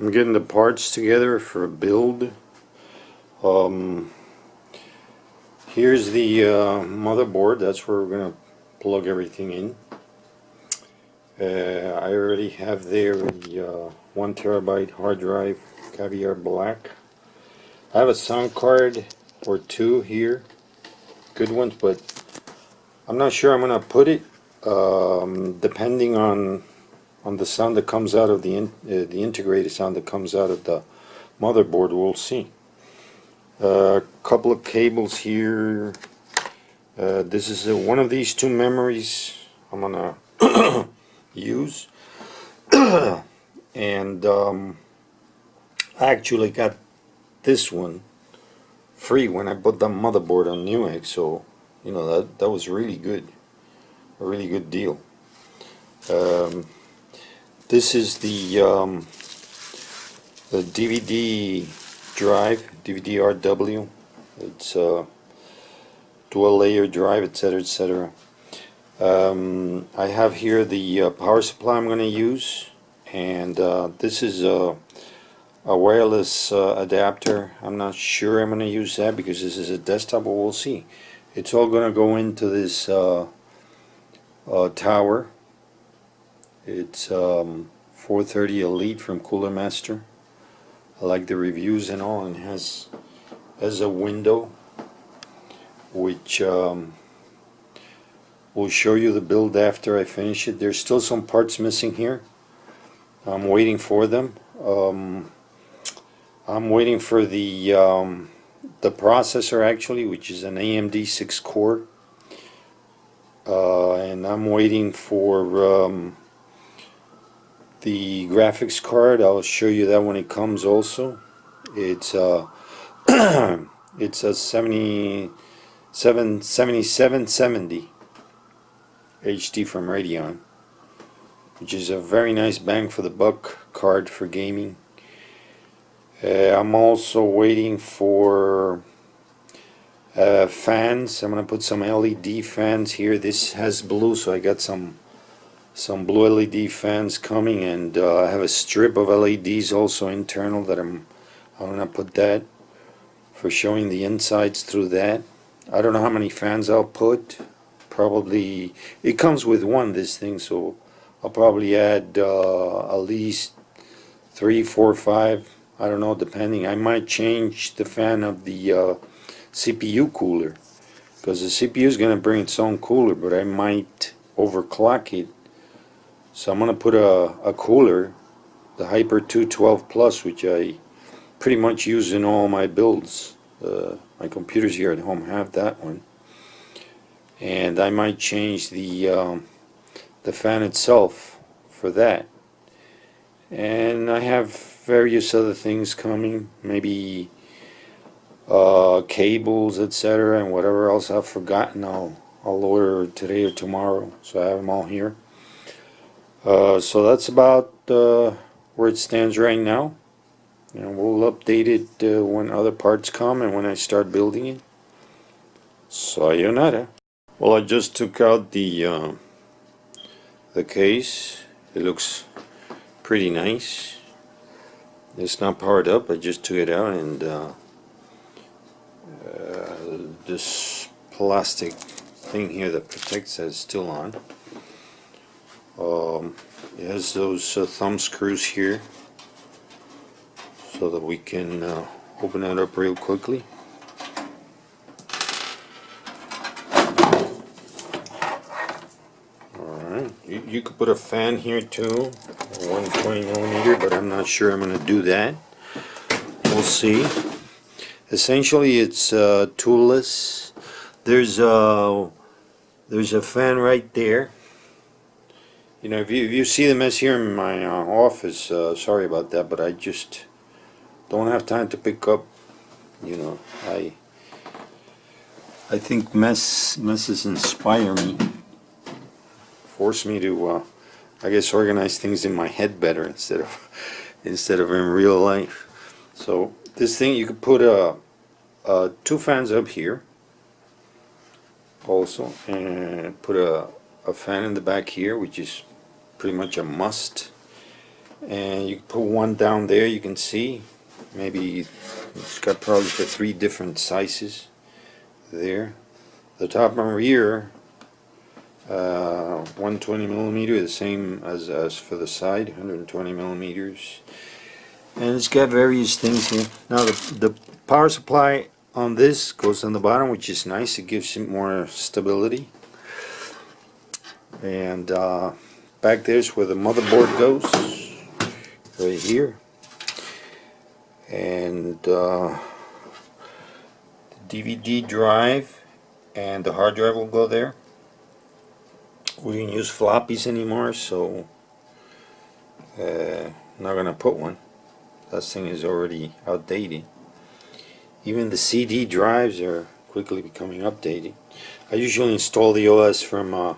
I'm getting the parts together for a build. Um, Here's the motherboard. That's where we're gonna plug everything in. I already have there the 1 TB hard drive, Caviar Black. I have a sound card or two here, good ones, but I'm not sure I'm gonna put it. Depending on the sound that comes out of the integrated sound that comes out of the motherboard, we'll see. A couple of cables here. This is one of these two memories I'm gonna use, and I actually got this one free when I bought the motherboard on Newegg, so you know that was really good, a really good deal. This is the DVD drive, DVD-RW. It's a dual layer drive, etc., etc. I have here the power supply I'm going to use, and this is a wireless adapter. I'm not sure I'm going to use that because this is a desktop, but we'll see. It's all going to go into this tower. It's 430 Elite from Cooler Master. I like the reviews and all, and has a window which will show you the build after I finish it. There's still some parts missing here. I'm waiting for them. I'm waiting for the processor actually, which is an AMD 6-core, and I'm waiting for the graphics card. I'll show you that when it comes also. It's it's a 7770 HD from Radeon, which is a very nice bang for the buck card for gaming. I'm also waiting for fans. I'm going to put some LED fans here. This has blue, so I got some blue LED fans coming, and I have a strip of LEDs also internal that I'm going to put that for showing the insides through that. I don't know how many fans I'll put. Probably, it comes with one, this thing, so I'll probably add at least 3, 4, 5, I don't know, depending. I might change the fan of the CPU cooler, because the CPU is going to bring its own cooler, but I might overclock it. So I'm going to put a cooler, the Hyper 212 Plus, which I pretty much use in all my builds. My computers here at home have that one, and I might change the fan itself for that. And I have various other things coming, maybe cables, etc., and whatever else I've forgotten. I'll order today or tomorrow, so I have them all here. So that's about where it stands right now, and we'll update it when other parts come and when I start building it. Sayonara. Well, I just took out the case. It looks pretty nice. It's not powered up. I just took it out, and this plastic thing here that protects it is still on. It has those thumb screws here so that we can open it up real quickly. Alright, you could put a fan here too, 120mm, but I'm not sure I'm going to do that. We'll see. Essentially, it's toolless. There's a fan right there. You know, if you see the mess here in my office, sorry about that, but I just don't have time to pick up. You know, I think messes inspire me, force me to, I guess, organize things in my head better instead of in real life. So this thing, you could put two fans up here also, and put a fan in the back here, which is pretty much a must, and you can put one down there. You can see maybe it's got probably for 3 different sizes there. The top and rear 120 millimeter, the same as for the side, 120 millimeters. And it's got various things here. Now the power supply on this goes on the bottom, which is nice. It gives it more stability. And back there's where the motherboard goes, right here. And the DVD drive and the hard drive will go there. We don't use floppies anymore, so I'm not gonna put one. That thing is already outdated. Even the CD drives are quickly becoming updated. I usually install the OS from a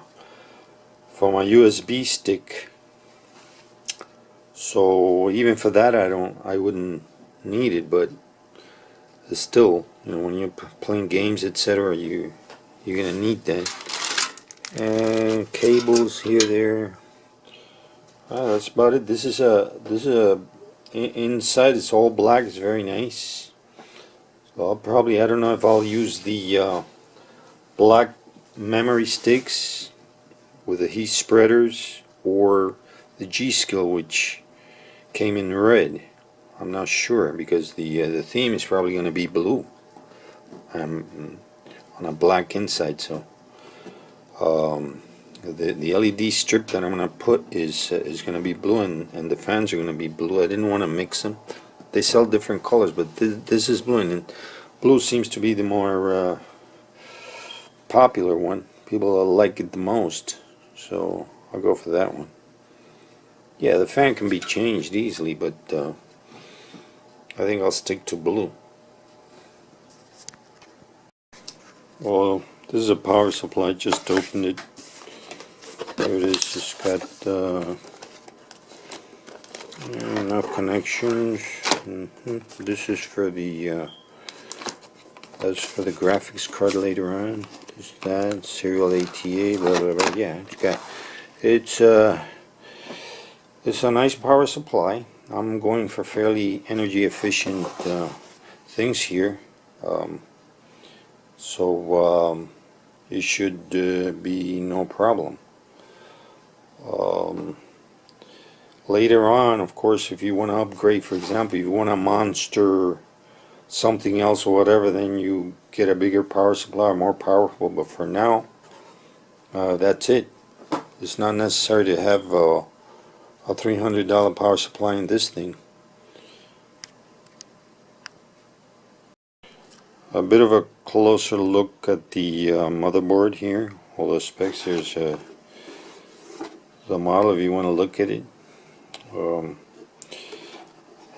USB stick, so even for that I wouldn't need it. But still, you know, when you're playing games, etc., you're gonna need that. And cables here, there. That's about it. This is a inside. It's all black. It's very nice. So I'll probably, I don't know if I'll use the black memory sticks with the heat spreaders or the G-Skill, which came in red. I'm not sure, because the theme is probably going to be blue on a black inside. So the LED strip that I'm going to put is going to be blue, and the fans are going to be blue. I didn't want to mix them. They sell different colors, but this is blue, and blue seems to be the more popular one. People like it the most, so I'll go for that one. Yeah, the fan can be changed easily, but I think I'll stick to blue. Well, this is a power supply. Just opened it. There it is. It's got enough connections. This is for the that's for the graphics card later on. There's that serial ATA, blah blah blah. Yeah, it's a nice power supply. I'm going for fairly energy efficient things here, so it should be no problem. Later on, of course, if you want to upgrade, for example, if you want a monster something else or whatever, then you get a bigger power supply, more powerful. But for now, that's it. It's not necessary to have a $300 power supply in this thing. A bit of a closer look at the motherboard here. All the specs. There's the model if you want to look at it.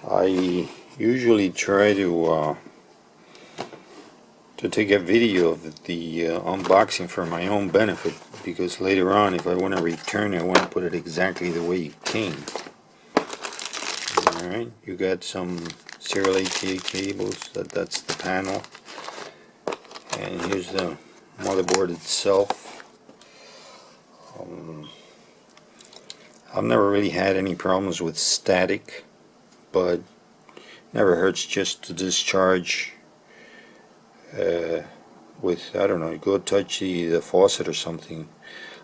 I usually try to take a video of the unboxing for my own benefit, because later on, if I want to return it, I want to put it exactly the way it came. Alright, you got some serial ATA cables. That's the panel, and here's the motherboard itself. I've never really had any problems with static, but never hurts just to discharge with, I don't know, go touch the faucet or something.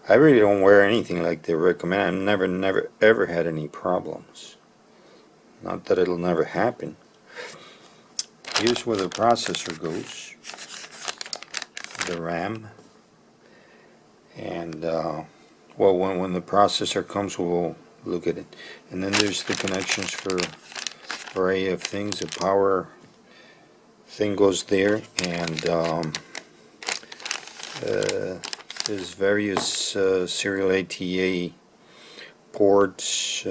I really don't wear anything like they recommend. I've never ever had any problems. Not that it'll never happen. Here's where the processor goes, the RAM, and well, when the processor comes, we'll look at it. And then there's the connections for array of things. The power thing goes there, and there's various serial ATA ports,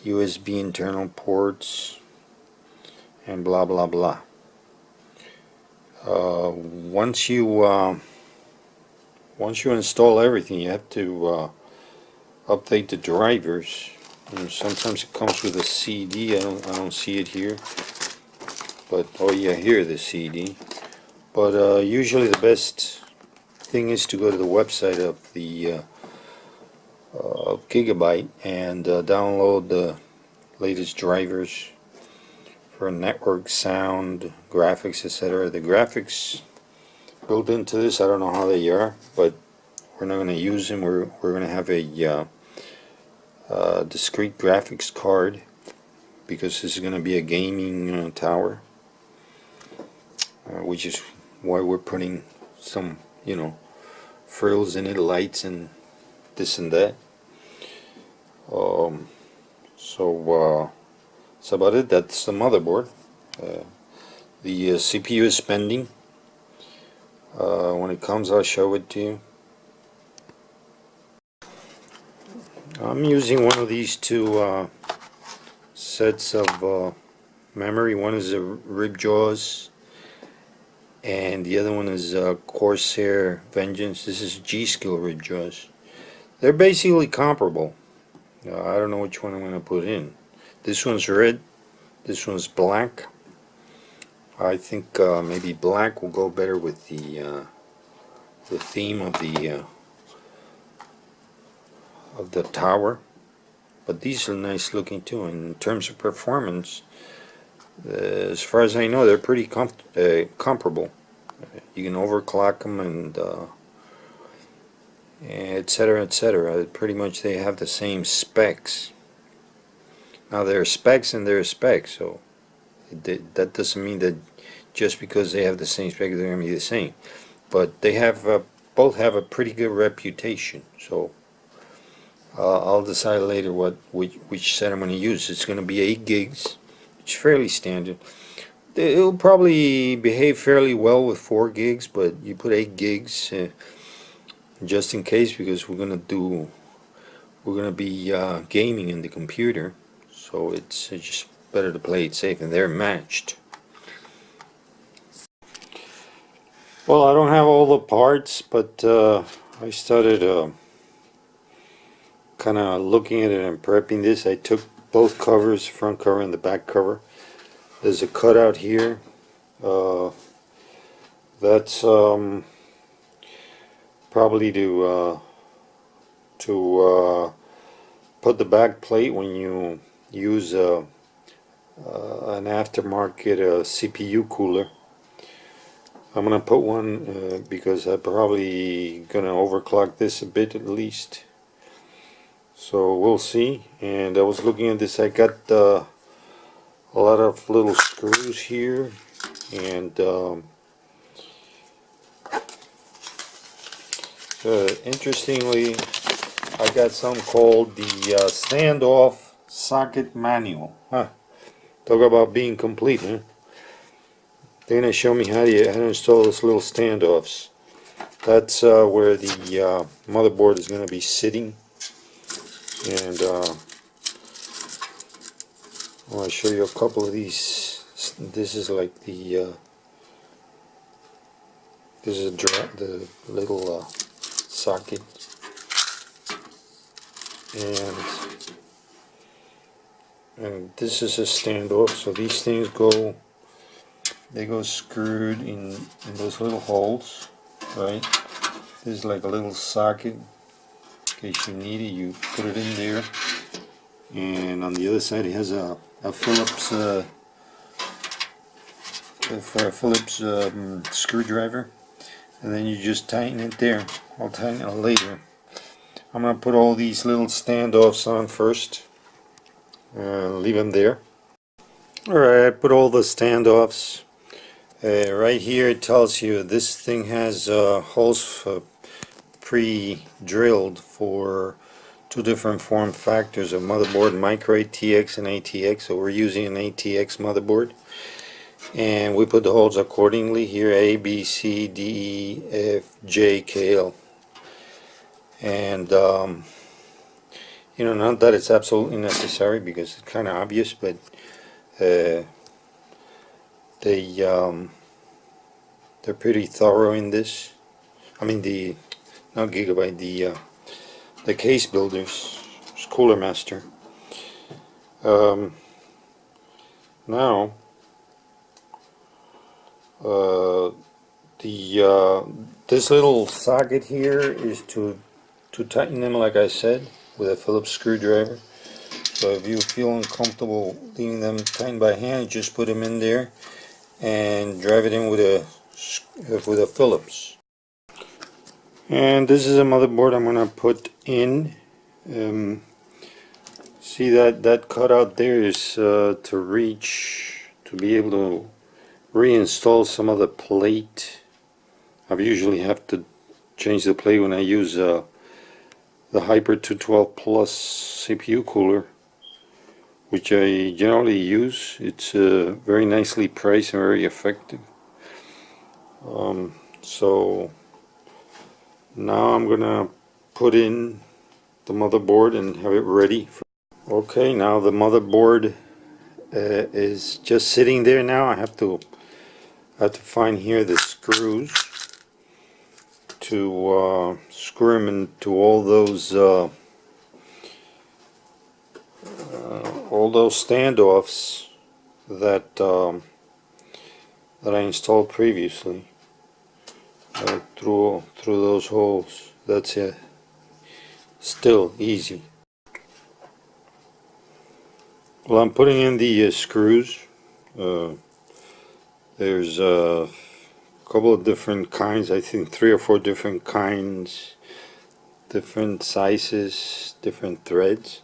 USB internal ports, and blah blah blah. Once you install everything, you have to update the drivers. And sometimes it comes with a CD. I don't see it here, but oh yeah, here the CD. But usually the best thing is to go to the website of the gigabyte and download the latest drivers for network, sound, graphics, etc. The graphics built into this, I don't know how they are, but we're not going to use them. We're going to have a discrete graphics card because this is going to be a gaming tower, which is why we're putting some, frills in it, lights and this and that. So that's about it. That's the motherboard. The CPU is pending. When it comes, I'll show it to you. I'm using one of these two sets of memory. One is a Ripjaws and the other one is Corsair Vengeance. This is G.Skill Ripjaws. They're basically comparable. I don't know which one I'm going to put in. This one's red, this one's black. I think maybe black will go better with the theme of the tower. But these are nice looking too. And in terms of performance, as far as I know, they're pretty comparable. You can overclock them and etc. etc. Pretty much they have the same specs. Now there are specs and there are specs, so that doesn't mean that just because they have the same spec they're going to be the same. But they have both have a pretty good reputation. So I'll decide later which set I'm going to use. It's going to be 8 gigs, which is fairly standard. It'll probably behave fairly well with 4 gigs, but you put 8 gigs just in case, because we're going to be gaming in the computer, so it's just better to play it safe, and they're matched. Well, I don't have all the parts, but I started kind of looking at it and prepping this. I took both covers, front cover and the back cover. There's a cutout here. That's probably to put the back plate when you use an aftermarket CPU cooler. I'm gonna put one because I'm probably gonna overclock this a bit at least. So we'll see. And I was looking at this. I got a lot of little screws here, and interestingly, I got something called the standoff socket manual. Talk about being complete, huh? They're gonna show me how to install this little standoffs. That's where the motherboard is gonna be sitting, and I want to show you a couple of these. This is like the this is the little socket, and this is a standoff. So these things go screwed in those little holes, right? This is like a little socket. In case you need it, you put it in there. And on the other side, it has a Phillips screwdriver, and then you just tighten it there. I'll tighten it later. I'm gonna put all these little standoffs on first. Leave them there. Alright, I put all the standoffs. Right here it tells you this thing has holes pre-drilled for 2 different form factors of motherboard, micro ATX and ATX. So we're using an ATX motherboard, and we put the holes accordingly here: A, B, C, D, E, F, J, K, L. And not that it's absolutely necessary, because it's kind of obvious, but they're pretty thorough in this. I mean, not Gigabyte, the case builders, Cooler Master. Now this little socket here is to tighten them, like I said. with a Phillips screwdriver. So if you feel uncomfortable leaving them tightened by hand, just put them in there and drive it in with a Phillips. And this is a motherboard I'm gonna put in. See that cutout there is to be able to reinstall some of the plate. I usually have to change the plate when I use the Hyper 212 Plus CPU cooler, which I generally use. It's very nicely priced and very effective. So now I'm gonna put in the motherboard and have it ready. Okay, now the motherboard is just sitting there now. I have to find here the screws to screw them into all those standoffs that that I installed previously through those holes. That's it. Still easy. Well, I'm putting in the screws. There's a couple of different kinds, I think 3 or 4 different kinds, different sizes, different threads.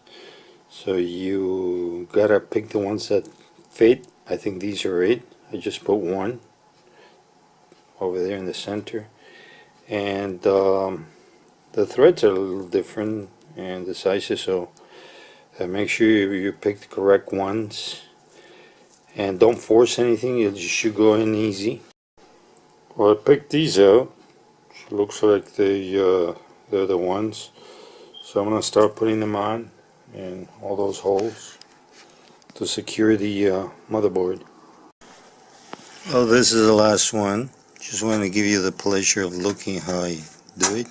So you gotta pick the ones that fit. I think these are it. I just put one over there in the center. And the threads are a little different and the sizes, so make sure you pick the correct ones and don't force anything. You just should go in easy. Well, I picked these out. Looks like they're the ones. So I'm gonna start putting them on in all those holes to secure the motherboard. Well, this is the last one. Just want to give you the pleasure of looking how I do it.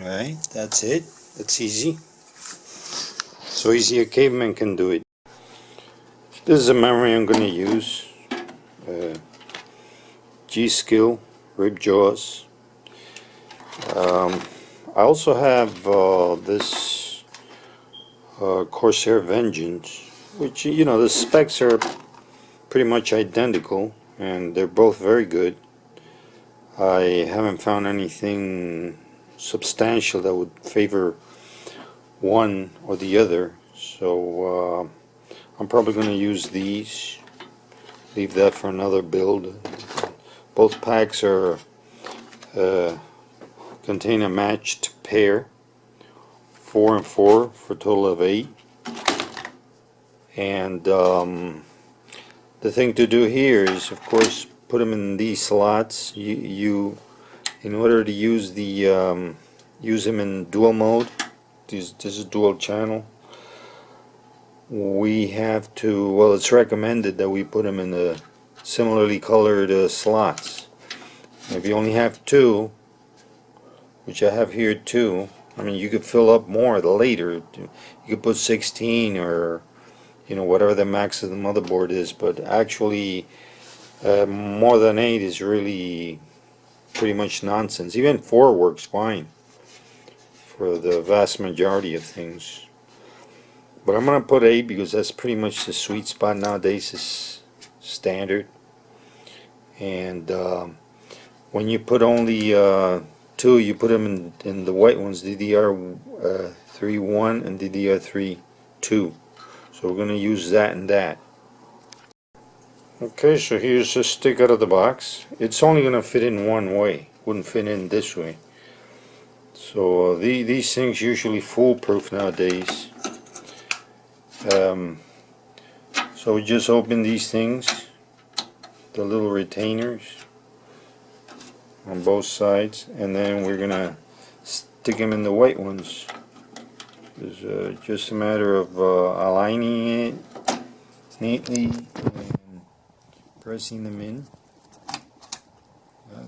Alright, that's it. That's easy. So easy a caveman can do it. This is a memory I'm going to use. G.Skill rib jaws. I also have this Corsair Vengeance, which, you know, the specs are pretty much identical and they're both very good. I haven't found anything substantial that would favor one or the other, so I'm probably going to use these, leave that for another build. Both packs are contain a matched pair, 4 and 4 for a total of 8. And the thing to do here is, of course, put them in these slots. You in order to use the use them in dual mode. This is dual channel. We have to, well, it's recommended that we put them in the similarly colored slots. If you only have 2, which I have here 2, I mean, you could fill up more later. You could put 16 or, you know, whatever the max of the motherboard is, but actually more than 8 is really pretty much nonsense. Even 4 works fine for the vast majority of things. But I'm going to put 8 because that's pretty much the sweet spot nowadays, is standard. And when you put only 2, you put them in the white ones, DDR3-1 and DDR3-2. So we're going to use that and that. Okay, so here's a stick out of the box. It's only going to fit in one way, wouldn't fit in this way. So these things usually foolproof nowadays. So we just open these things, the little retainers on both sides, and then we're gonna stick them in the white ones. It's just a matter of aligning it neatly and pressing them in.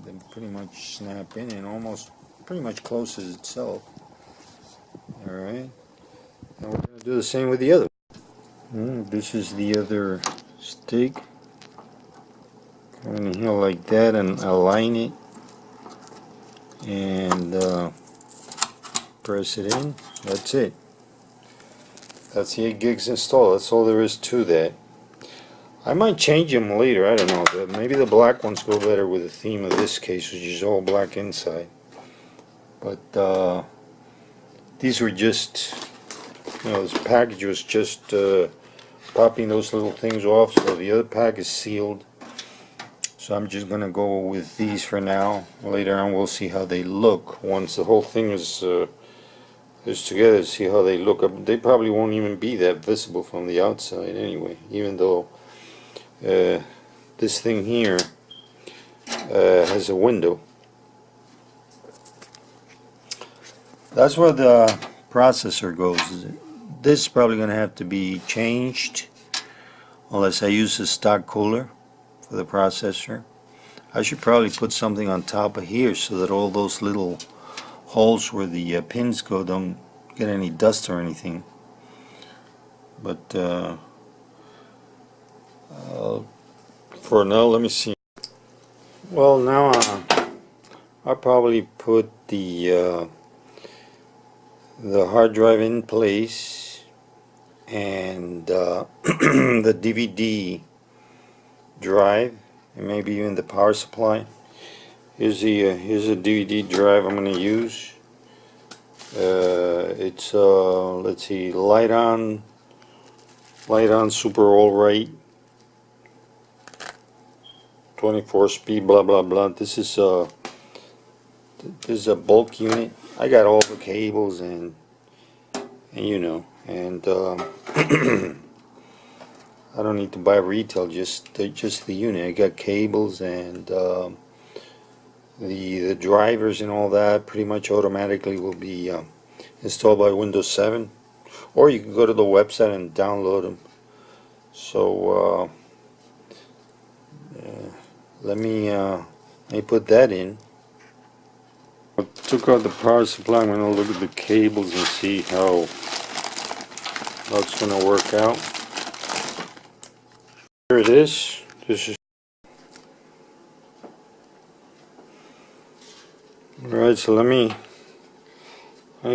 They pretty much snap in and almost pretty much closes itself. Alright, and we're going to do the same with the other. This is the other stick. Come in here like that and align it and press it in. That's it. That's the 8 gigs installed. That's all there is to that. I might change them later. I don't know. Maybe the black ones go better with the theme of this case, which is all black inside. But these were just, you know, this package was just popping those little things off. So the other pack is sealed. So I'm just gonna go with these for now. Later on, we'll see how they look once the whole thing is together. See how they look. They probably won't even be that visible from the outside anyway. Even though this thing here has a window. That's where the processor goes. This is probably gonna have to be changed unless I use a stock cooler for the processor. I should probably put something on top of here so that all those little holes where the pins go don't get any dust or anything. But for now, let me see. Well, now I'll probably put the hard drive in place and the DVD drive and maybe even the power supply. Here's a DVD drive I'm going to use. It's let's see, Light-On Super All-Right 24 speed blah blah blah. This is a bulk unit. I got all the cables and you know, and I don't need to buy retail, just the unit. I got cables and the drivers and all that pretty much automatically will be installed by Windows 7, or you can go to the website and download them. So let me put that in. I took out the power supply. I'm going to look at the cables and see how it's going to work out. Here it is. This is alright. So let me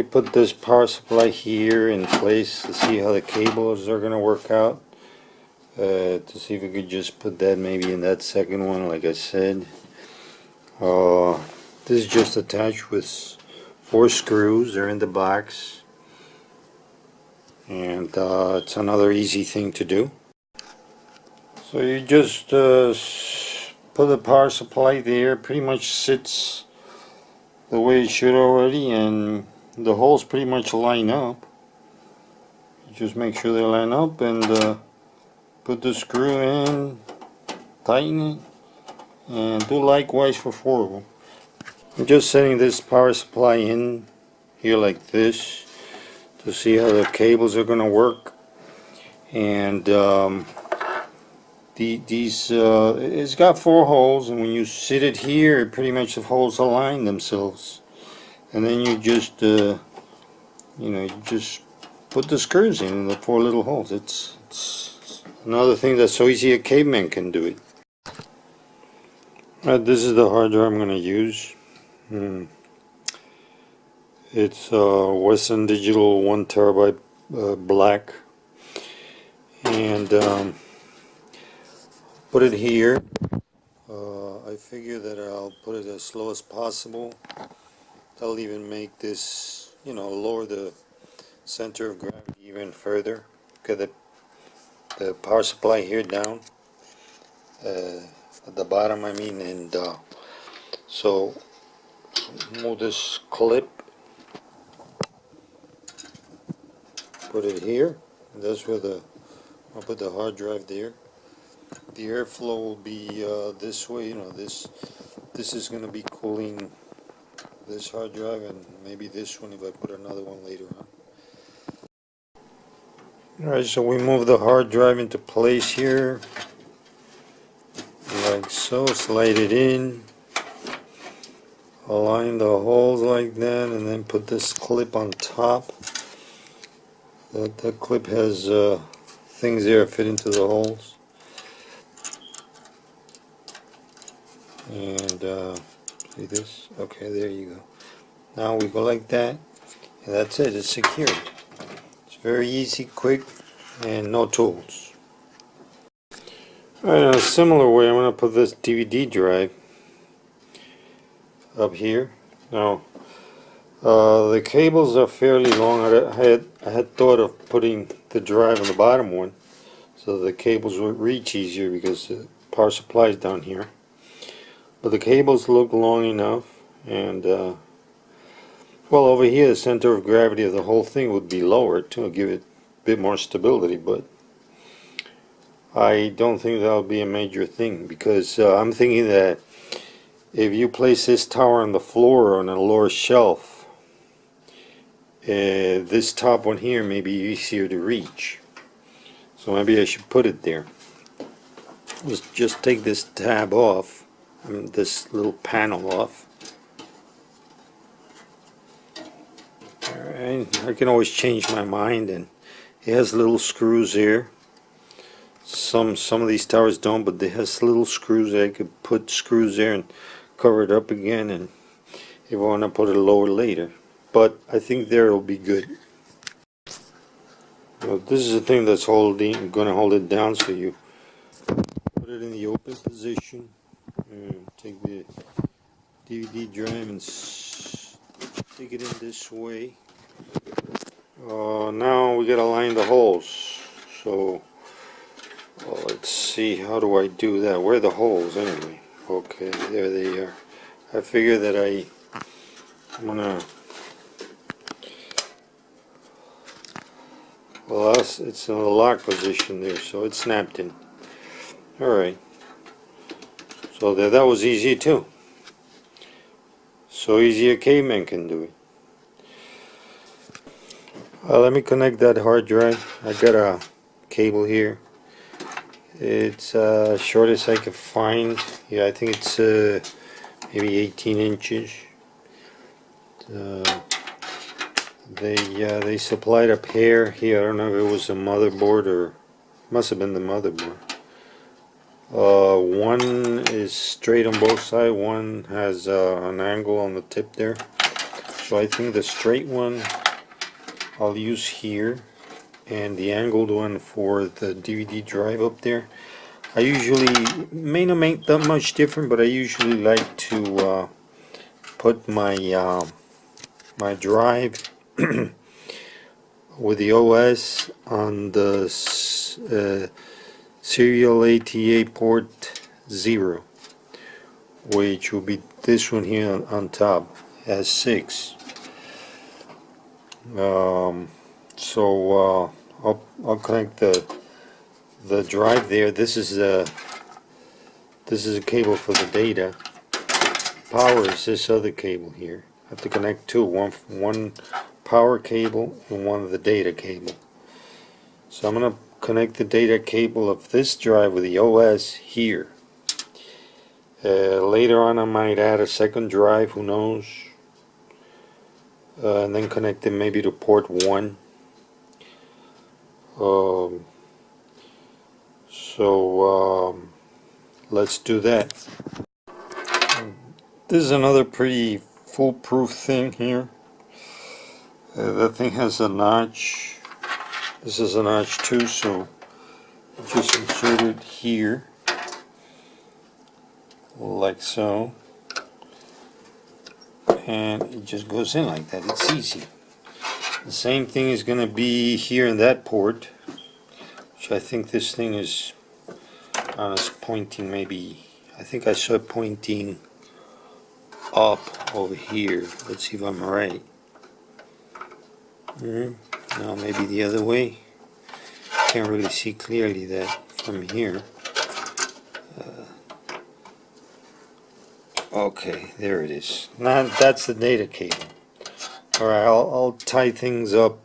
put this power supply here in place to see how the cables are going to work out. To see if we could just put that maybe in that second one, like I said. This is just attached with 4 screws. They're in the box, and it's another easy thing to do. So you just put the power supply there. Pretty much sits the way it should already, and the holes pretty much line up. You just make sure they line up and put the screw in, tighten it, and do likewise for 4 of them. I'm just setting this power supply in here like this to see how the cables are going to work. And it's got 4 holes, and when you sit it here, pretty much the holes align themselves. And then you just you know, you just put the screws in the 4 little holes. It's another thing that's so easy a caveman can do it. This is the hard drive I'm going to use. It's Western Digital 1 terabyte black, and put it here. I figure that I'll put it as slow as possible. That'll even make this, you know, lower the center of gravity even further. Get the power supply here down at the bottom, I mean, and so move this clip, put it here, and that's where I'll put the hard drive there. The airflow will be this way. You know, this is going to be cooling this hard drive, and maybe this one if I put another one later on. Alright, so we move the hard drive into place here, like so. Slide it in, align the holes like that, and then put this clip on top. That clip has things there fit into the holes. And see this? Okay, there you go. Now we go like that, And that's it, it's secured. It's very easy, quick, and no tools. Alright, in a similar way, I'm going to put this DVD drive up here. Now, the cables are fairly long. I had thought of putting the drive on the bottom one so the cables would reach easier because the power supply is down here. But the cables look long enough, and well, over here the center of gravity of the whole thing would be lower to give it a bit more stability, but I don't think that'll be a major thing, because I'm thinking that if you place this tower on the floor or on a lower shelf, this top one here may be easier to reach. So maybe I should put it there. Let's just take this tab off, this little panel off. Alright, I can always change my mind, and it has little screws here. Some of these towers don't, but it has little screws that I could put screws there and cover it up again, and if I want to put it lower later. But I think there will be good. Well, this is the thing that's going to hold it down, so you put it in the open position, and take the DVD drive and stick it in this way. Now we gotta line the holes. So let's see, how do I do that? Where are the holes anyway? Okay, there they are. I figure that I'm gonna, well, it's in a lock position there, so it's snapped in. Alright, so that was easy too. So easy a caveman can do it. Let me connect that hard drive. I got a cable here. It's shortest I could find. Yeah, I think it's maybe 18 inches. They supplied a pair here. I don't know if it was a motherboard or must have been the motherboard. One is straight on both sides. One has an angle on the tip there. So I think the straight one I'll use here, and the angled one for the DVD drive up there. I usually may not make that much different, but I usually like to put my my drive with the OS on the serial ATA port 0, which will be this one here on top, has 6. So I'll connect the drive there. This is a cable for the data. Power is this other cable here. I have to connect two, one power cable and one of the data cable. So I'm gonna connect the data cable of this drive with the OS here. Later on I might add a second drive, who knows, and then connect it maybe to port 1. Let's do that. This is another pretty foolproof thing here. That thing has a notch. This is a notch too, so just insert it here like so, and it just goes in like that. It's easy. The same thing is going to be here in that port, which I think this thing is pointing, maybe, I think I saw it pointing up over here. Let's see if I'm right. No, maybe the other way. Can't really see clearly that from here. Okay, there it is. Now that's the data cable. Alright, I'll tie things up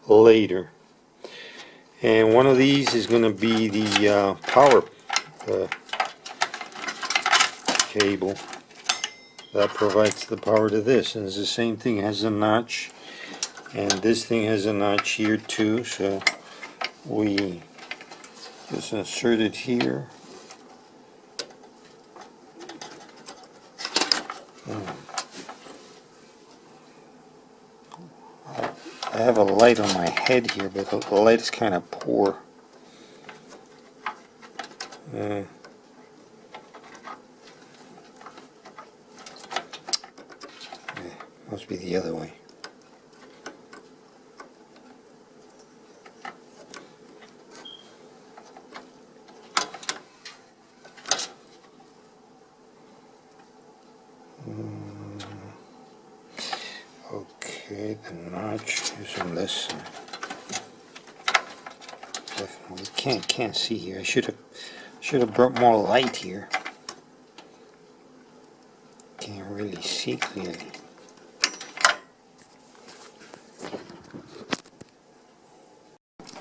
later. And one of these is going to be the power cable that provides the power to this. And it's the same thing, it has a notch. And this thing has a notch here too, so we just insert it here. I have a light on my head here, but the light is kind of poor. Must be the other way. Okay, the notch is on this side. Definitely can't see here. I should have brought more light here. Can't really see clearly.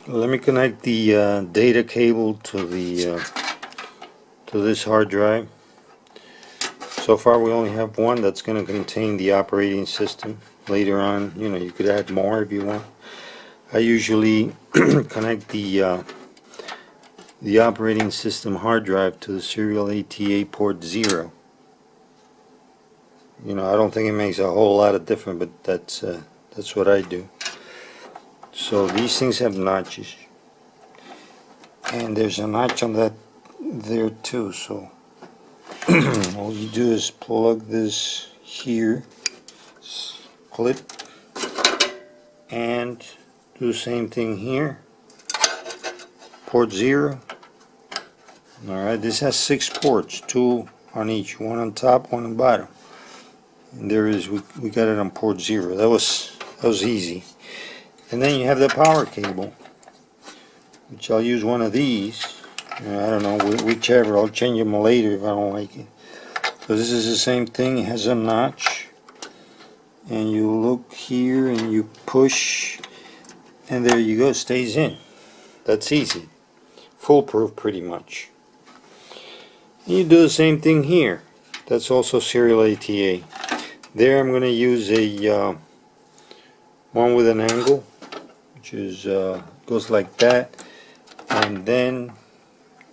Let me connect the data cable to this hard drive. So far we only have one that's going to contain the operating system. Later on, you know, you could add more if you want. I usually connect the operating system hard drive to the serial ATA port 0. You know, I don't think it makes a whole lot of difference, but that's what I do. So these things have notches, and there's a notch on that there too. So all you do is plug this here, clip, and do the same thing here. Port 0. Alright, this has 6 ports, 2 on each, one on top, one on bottom. And there is, we got it on port 0. That was easy. And then you have the power cable, which I'll use one of these. I don't know, whichever. I'll change them later if I don't like it. So this is the same thing. It has a notch, and you look here and you push, and there you go. It stays in. That's easy, foolproof pretty much. And you do the same thing here. That's also serial ATA. There I'm going to use a one with an angle, which is goes like that, and then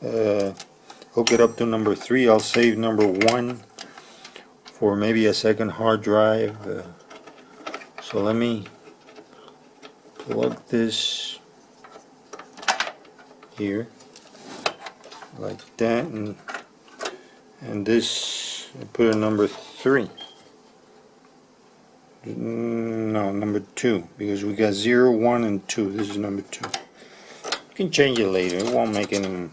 hook it up to number 3. I'll save number 1 for maybe a second hard drive. So let me plug this here like that, and this I put in number 3. No, number 2, because we got 0, 1, and 2. This is number 2. You can change it later. It won't make any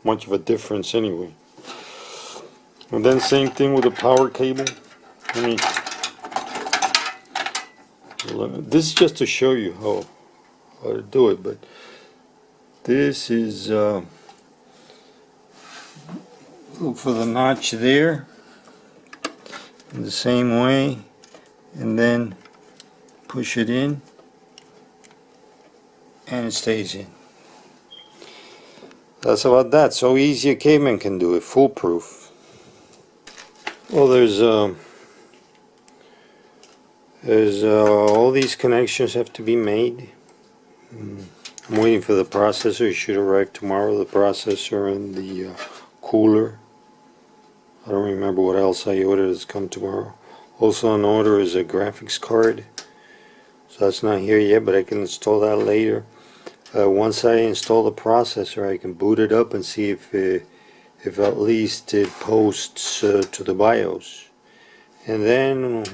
much of a difference anyway. And then same thing with the power cable. This is just to show you how to do it, but this is look for the notch there in the same way, and then push it in, and it stays in. That's about that. So easy a caveman can do it, foolproof. Well, there's all these connections have to be made. I'm waiting for the processor. It should arrive tomorrow. The processor and the cooler. I don't remember what else I ordered. It's come tomorrow. Also on order is a graphics card. So that's not here yet, but I can install that later. Once I install the processor, I can boot it up and see if at least it posts to the BIOS. And then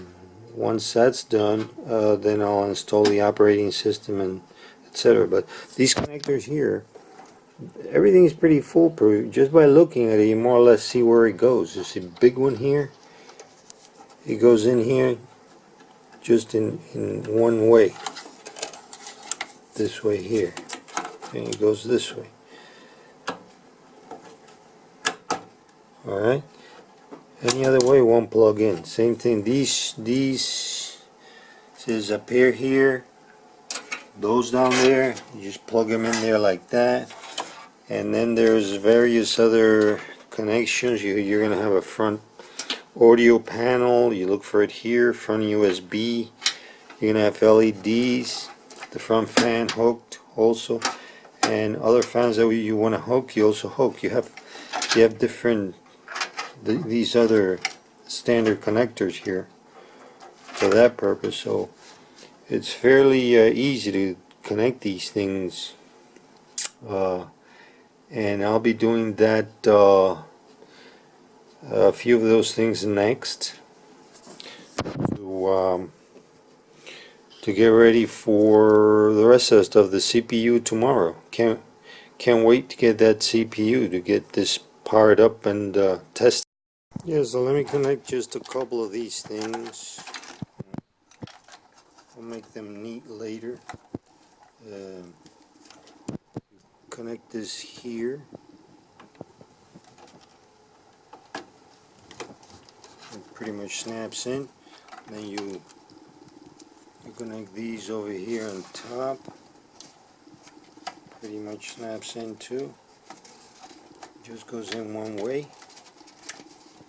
once that's done, then I'll install the operating system and etc. But these connectors here, everything is pretty foolproof. Just by looking at it, you more or less see where it goes. You see a big one here. It goes in here just in one way. This way here. And it goes this way. Alright. Any other way won't plug in. Same thing. These is a pair here. Those down there, you just plug them in there like that. And then there's various other connections. You're going to have a front audio panel. You look for it here. Front USB. You're going to have LEDs. The front fan hooked also. And other fans that you want to hook, you also hook. You have different these other standard connectors here for that purpose. So it's fairly easy to connect these things, and I'll be doing that a few of those things next to get ready for the rest of the CPU tomorrow. Can't wait to get that CPU to get this powered up and tested. Yeah, so let me connect just a couple of these things. I'll make them neat later. Connect this here. It pretty much snaps in. Then you connect these over here on top. Pretty much snaps in too. Just goes in one way.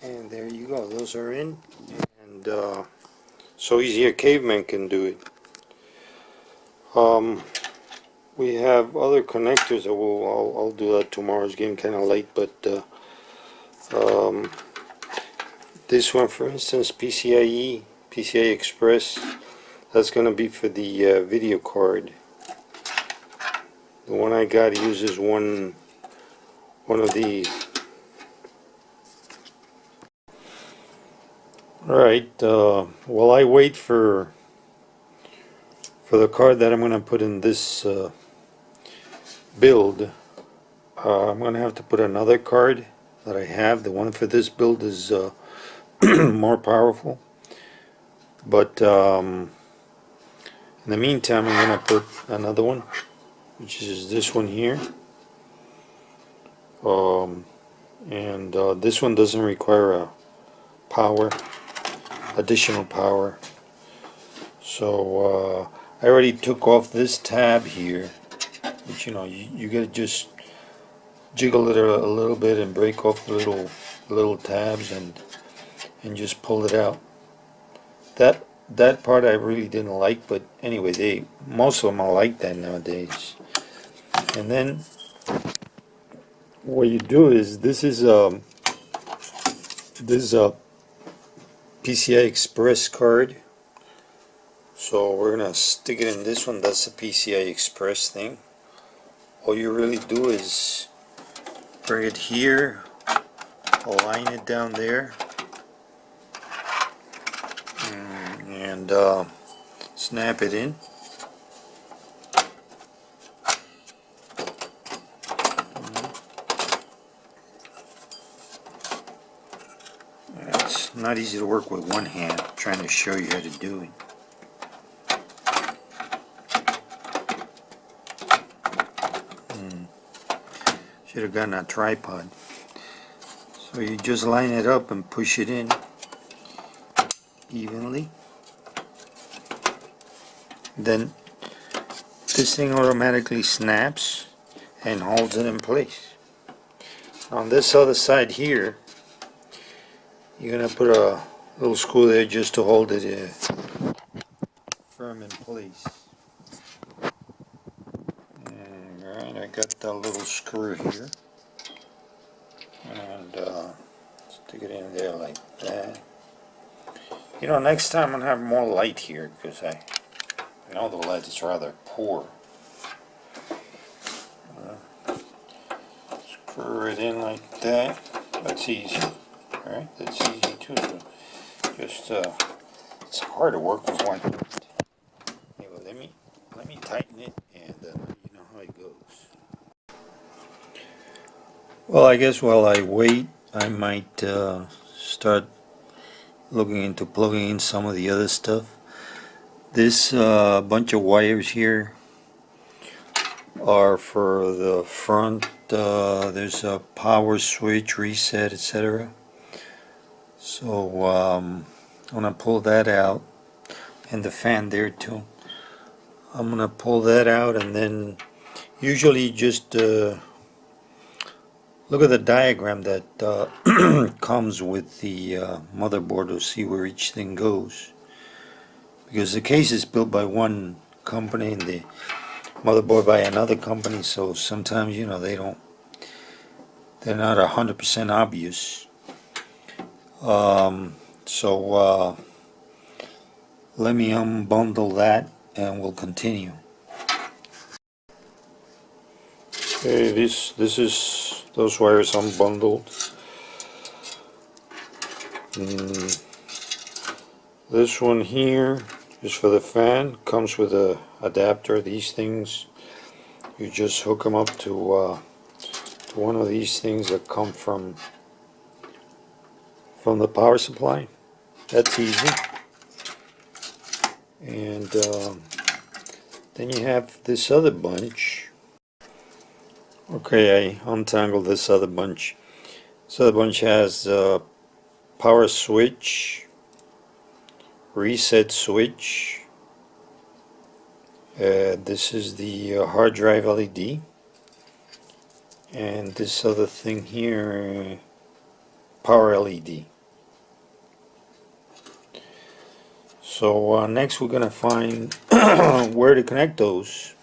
And there you go. Those are in. And so easy a caveman can do it. We have other connectors that I'll do that tomorrow. It's getting kind of late, but this one, for instance, PCIe Express, that's going to be for the video card. The one I got uses one of these. Alright, while I wait for the card that I'm going to put in this build, I'm going to have to put another card that I have. The one for this build is more powerful, but in the meantime I'm going to put another one, which is this one here, and this one doesn't require a additional power. So I already took off this tab here, which you gotta just jiggle it a little bit and break off the little tabs and just pull it out. That part I really didn't like, but anyway, most of them are like that nowadays. And then what you do is this is a PCI Express card. So we're gonna stick it in this one. That's the PCI Express thing. All you really do is bring it here, align it down there, and snap it in. It's not easy to work with one hand. I'm trying to show you how to do it. Should have gotten a tripod. So you just line it up and push it in evenly. Then this thing automatically snaps and holds it in place. On this other side here, you're going to put a little screw there just to hold it firm in place. Alright, I got that little screw here, and stick it in there like that. Next time I'm going to have more light here, because I know the light is rather poor. Screw it in like that. That's easy. Alright, that's easy too. Just it's hard to work with one. Anyway, let me tighten it and let you know how it goes. Well, I guess while I wait, I might start looking into plugging in some of the other stuff. This bunch of wires here are for the front. There's a power switch, reset, etc. So I'm gonna pull that out, and the fan there too. I'm gonna pull that out, and then usually just look at the diagram that comes with the motherboard to see where each thing goes, because the case is built by one company and the motherboard by another company, so sometimes they're not 100% obvious. So let me unbundle that and we'll continue. Okay, this is those wires unbundled. This one here is for the fan. Comes with a adapter. These things, you just hook them up to one of these things that come from the power supply. That's easy. And then you have this other bunch. Okay, I untangled this other bunch. This other bunch has power switch, reset switch. This is the hard drive LED, and this other thing here, power LED. So next we're gonna find where to connect those.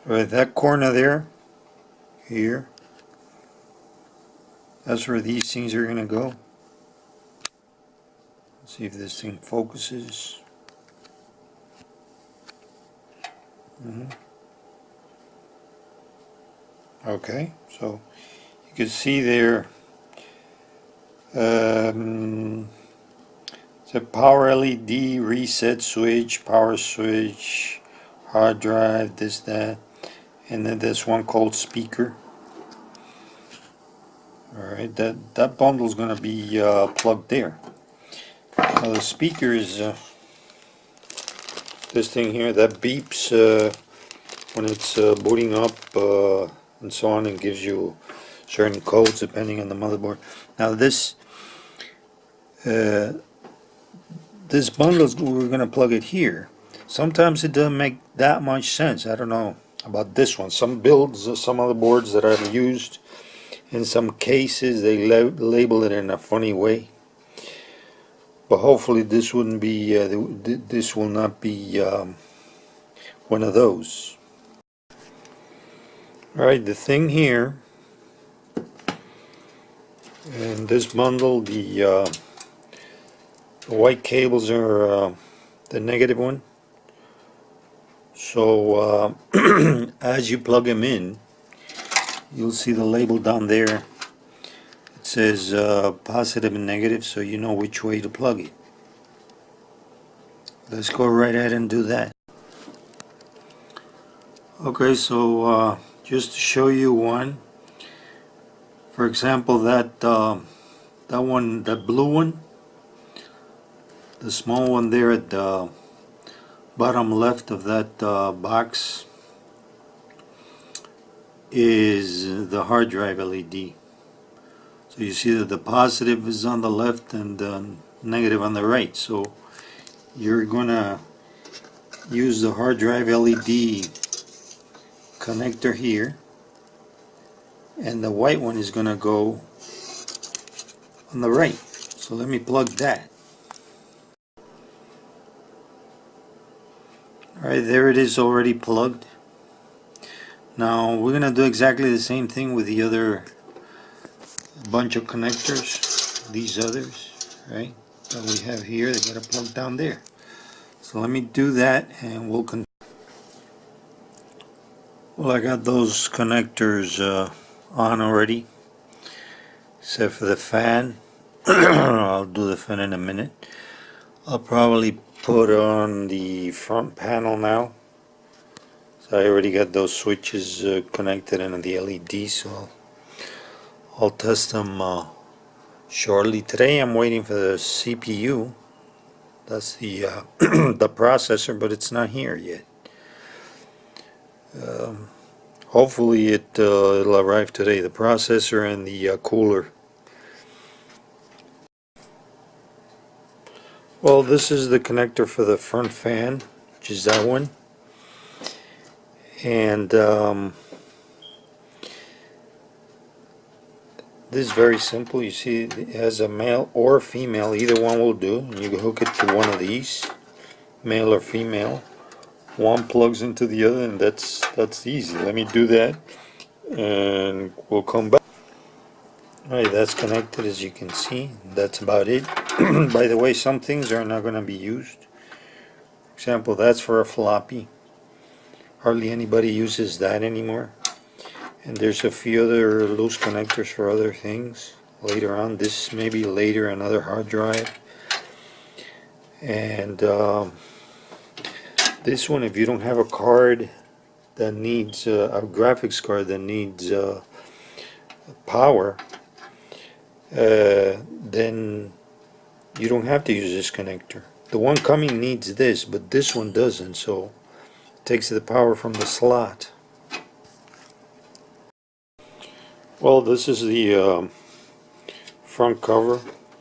Right, that corner there, here, that's where these things are gonna go. Let's see if this thing focuses. Okay, so you can see there it's a power LED, reset switch, power switch, hard drive, this, that, and then there's one called speaker. Alright, that bundle is going to be plugged there. Now the speaker is this thing here that beeps when it's booting up and so on, and gives you certain codes depending on the motherboard. Now this bundle, we're going to plug it here. Sometimes it doesn't make that much sense. I don't know about this one. Some builds, some other boards that I've used, in some cases they label it in a funny way. But hopefully this wouldn't be. This will not be one of those. All right, the thing here, and this bundle, the white cables are the negative one. So as you plug them in, you'll see the label down there. It says positive and negative, so you know which way to plug it. Let's go right ahead and do that. Okay, so just to show you one, for example, that one, that blue one, the small one there at the bottom left of that box is the hard drive LED. So you see that the positive is on the left and the negative on the right. So you're gonna use the hard drive LED connector here, and the white one is gonna go on the right. So let me plug that. Alright, there it is, already plugged. Now we're gonna do exactly the same thing with the other bunch of connectors, these others, right, that we have here. They gotta plug down there. So let me do that and we'll continue. Well, I got those connectors on already, except for the fan. I'll do the fan in a minute. I'll probably put on the front panel now. So I already got those switches connected and the LED, so I'll test them shortly. Today I'm waiting for the CPU. That's the the processor, but it's not here yet. Hopefully it'll arrive today, the processor and the cooler. Well, this is the connector for the front fan, which is that one. And this is very simple. You see it has a male or female, either one will do. And you can hook it to one of these, male or female. One plugs into the other, and that's easy. Let me do that and we'll come back. Alright, that's connected, as you can see. That's about it. By the way, some things are not going to be used. example, that's for a floppy. Hardly anybody uses that anymore. And there's a few other loose connectors for other things later on. This maybe later another hard drive. And this one, if you don't have a card that needs a graphics card that needs power, then you don't have to use this connector. The one coming needs this, but this one doesn't, so it takes the power from the slot. Well, this is the front cover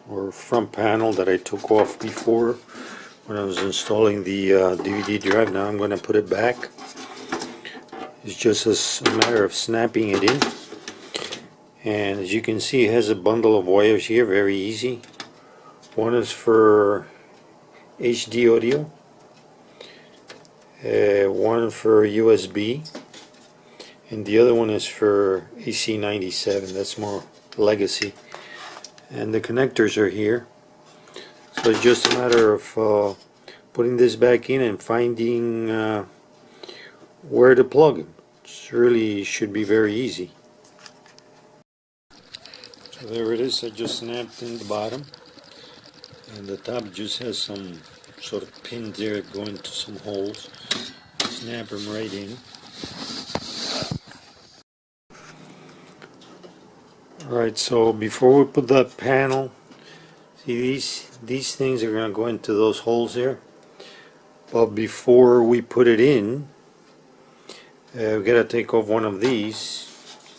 or front panel that I took off before when I was installing the DVD drive. Now I'm going to put it back. It's just a matter of snapping it in. And as you can see, it has a bundle of wires here, very easy. One is for HD audio, one for USB, and the other one is for AC97. That's more legacy. And the connectors are here. So it's just a matter of putting this back in and finding where to plug it. It really should be very easy. So there it is. I just snapped in the bottom, and the top just has some sort of pins there that go into some holes. Snap them right in. Alright, so before we put that panel, see these things are going to go into those holes there. But before we put it in, we got to take off one of these.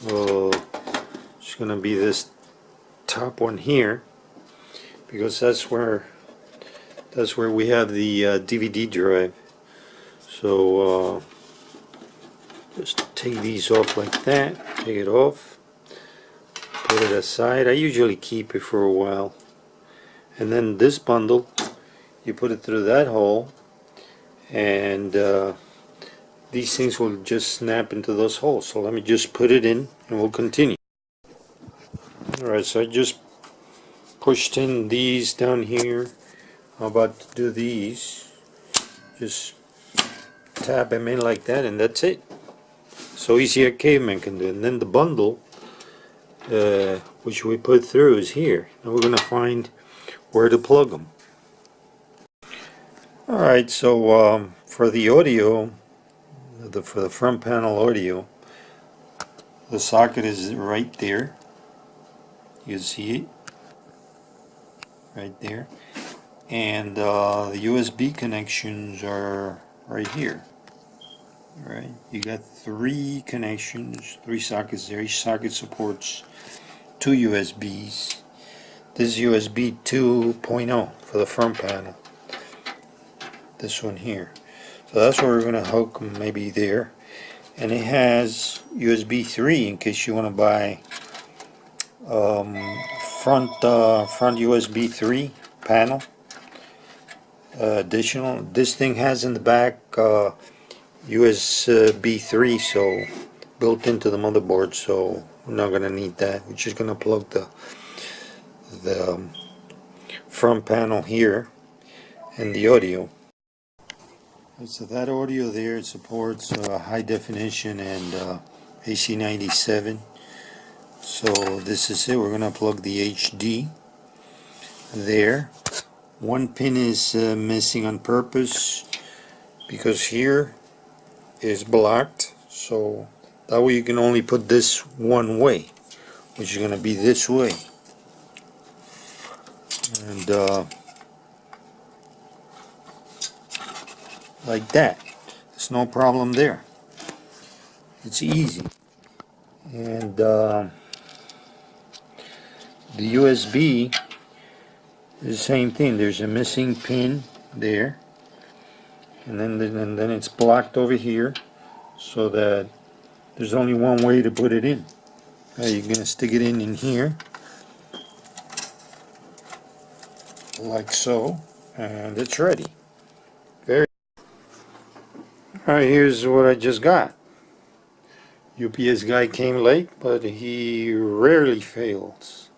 It's going to be this top one here, because that's where we have the DVD drive. So just take these off like that. Take it off. Put it aside. I usually keep it for a while. And then this bundle, you put it through that hole, and these things will just snap into those holes. So let me just put it in and we'll continue. Alright, so I just pushed in these down here. I'm about to do these. Just tap them in like that, and that's it. So easy a caveman can do it. And then the bundle, which we put through, is here. Now we're going to find where to plug them. Alright, so for the audio, for the front panel audio, the socket is right there. You see it right there, and the USB connections are right here. Right, you got 3 connections, 3 sockets there. Each socket supports 2 USBs. This is USB 2.0 for the front panel. This one here. So that's where we're going to hook them, maybe there. And it has USB 3 in case you want to buy front USB 3 panel additional. This thing has in the back USB 3, so built into the motherboard, so we're not going to need that. We're just going to plug the front panel here and the audio. And so that audio there, it supports high definition and AC97. So this is it. We're going to plug the HD there. One pin is missing on purpose because here is blocked, so that way you can only put this one way, which is going to be this way. And like that. There's no problem there. It's easy. And the USB is the same thing. There's a missing pin there, and then it's blocked over here, so that there's only one way to put it in. You're gonna stick it in here, like so, and it's ready. Alright, here's what I just got. UPS guy came late, but he rarely fails.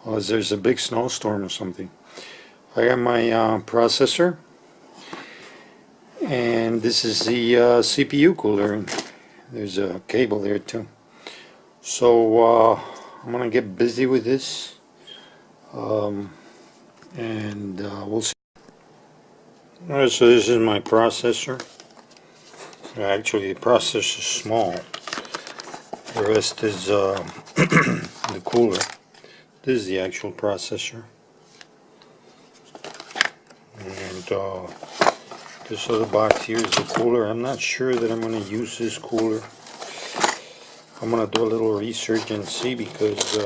Unless there's a big snowstorm or something. I got my processor. And this is the CPU cooler. There's a cable there too. So I'm gonna get busy with this, and we'll see. Alright, so this is my processor. Actually, the processor is small. The rest is the cooler. This is the actual processor. And this other box here is the cooler. I'm not sure that I'm going to use this cooler. I'm going to do a little research and see, because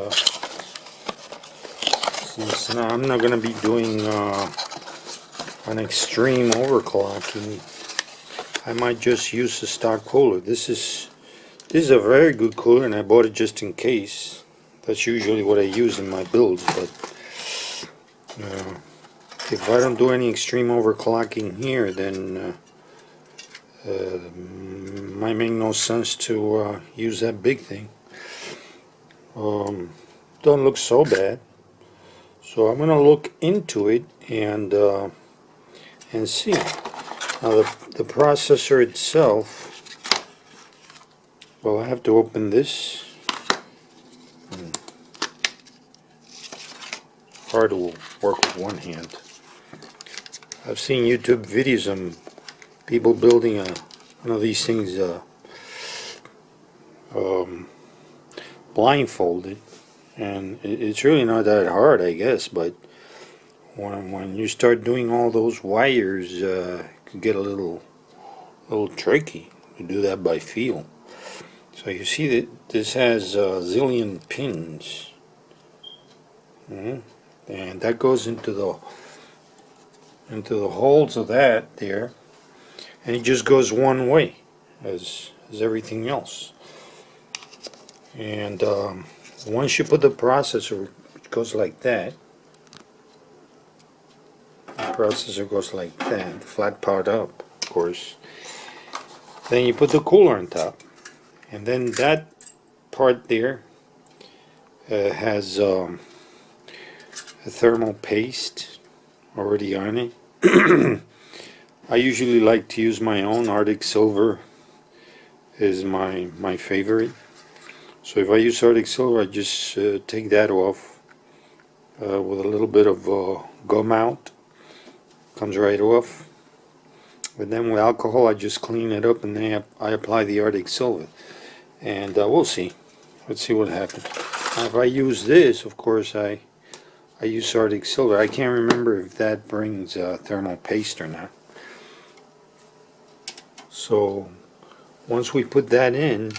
since now I'm not going to be doing an extreme overclocking, I might just use the stock cooler. This is a very good cooler, and I bought it just in case. That's usually what I use in my builds, but if I don't do any extreme overclocking here, then might make no sense to use that big thing. Don't look so bad, so I'm gonna look into it and see. Now the processor itself, well, I have to open this. Hard to work with one hand. I've seen YouTube videos of people building one of these things blindfolded, and it's really not that hard, I guess, but when you start doing all those wires, it can get a little tricky to do that by feel. So you see that this has a zillion pins, and that goes into the holes of that there, and it just goes one way as everything else. And once you put the processor, it goes like that. The processor goes like that, flat part up, of course. Then you put the cooler on top, and then that part there has a thermal paste already on it. I usually like to use my own. Arctic Silver is my favorite. So if I use Arctic Silver, I just take that off with a little bit of gum out. Comes right off. But then with alcohol, I just clean it up, and then I apply the Arctic Silver. And we'll see. Let's see what happens. Now, if I use this, of course, I use Arctic Silver. I can't remember if that brings thermal paste or not. So once we put that in,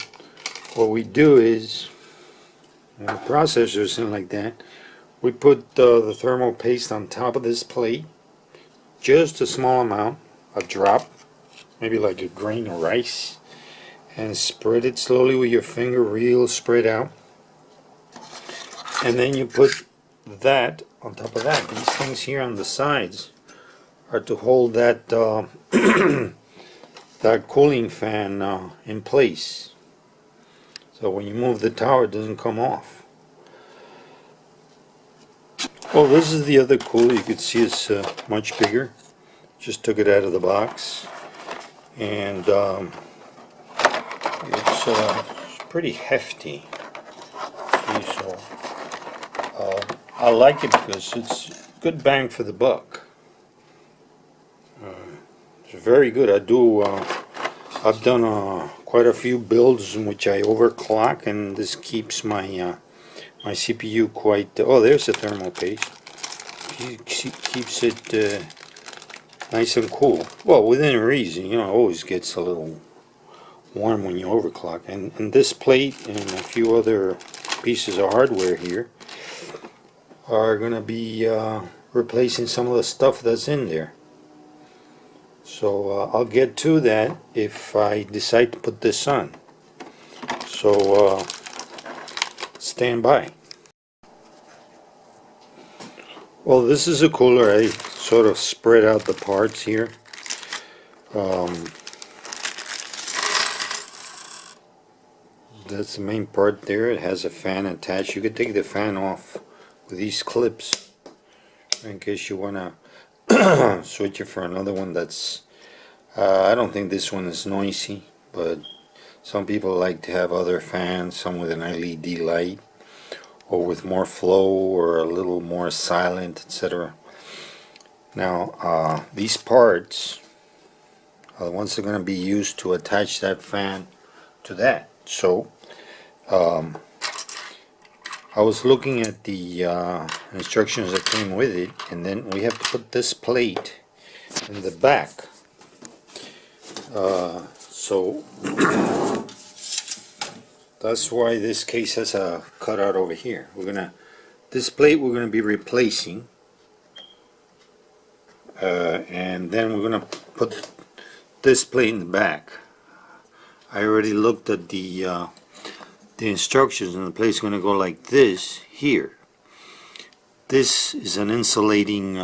what we do is, when the processor is in like that, we put the thermal paste on top of this plate, just a small amount, a drop, maybe like a grain of rice, and spread it slowly with your finger, real spread out. And then you put that on top of that. These things here on the sides are to hold that that cooling fan in place, so when you move the tower, it doesn't come off. Well, this is the other cooler. You can see it's much bigger. Just took it out of the box, and it's pretty hefty. See, so I like it because it's good bang for the buck. It's very good. I've done quite a few builds in which I overclock, and this keeps my my CPU quite. Oh, there's the thermal paste. Keeps it nice and cool. Well, within reason. You know, it always gets a little warm when you overclock. And this plate and a few other pieces of hardware here are going to be replacing some of the stuff that's in there. So I'll get to that if I decide to put this on. So stand by. Well, this is a cooler. I sort of spread out the parts here. That's the main part there. It has a fan attached. You could take the fan off with these clips in case you want to switch it for another one that's I don't think this one is noisy, but some people like to have other fans, some with an LED light, or with more flow, or a little more silent, etc. Now, these parts are the ones that are going to be used to attach that fan to that. So, I was looking at the instructions that came with it, and then we have to put this plate in the back. So that's why this case has a cutout over here. This plate we're gonna be replacing, and then we're gonna put this plate in the back. I already looked at the instructions, and the plate's gonna go like this here. This is an insulating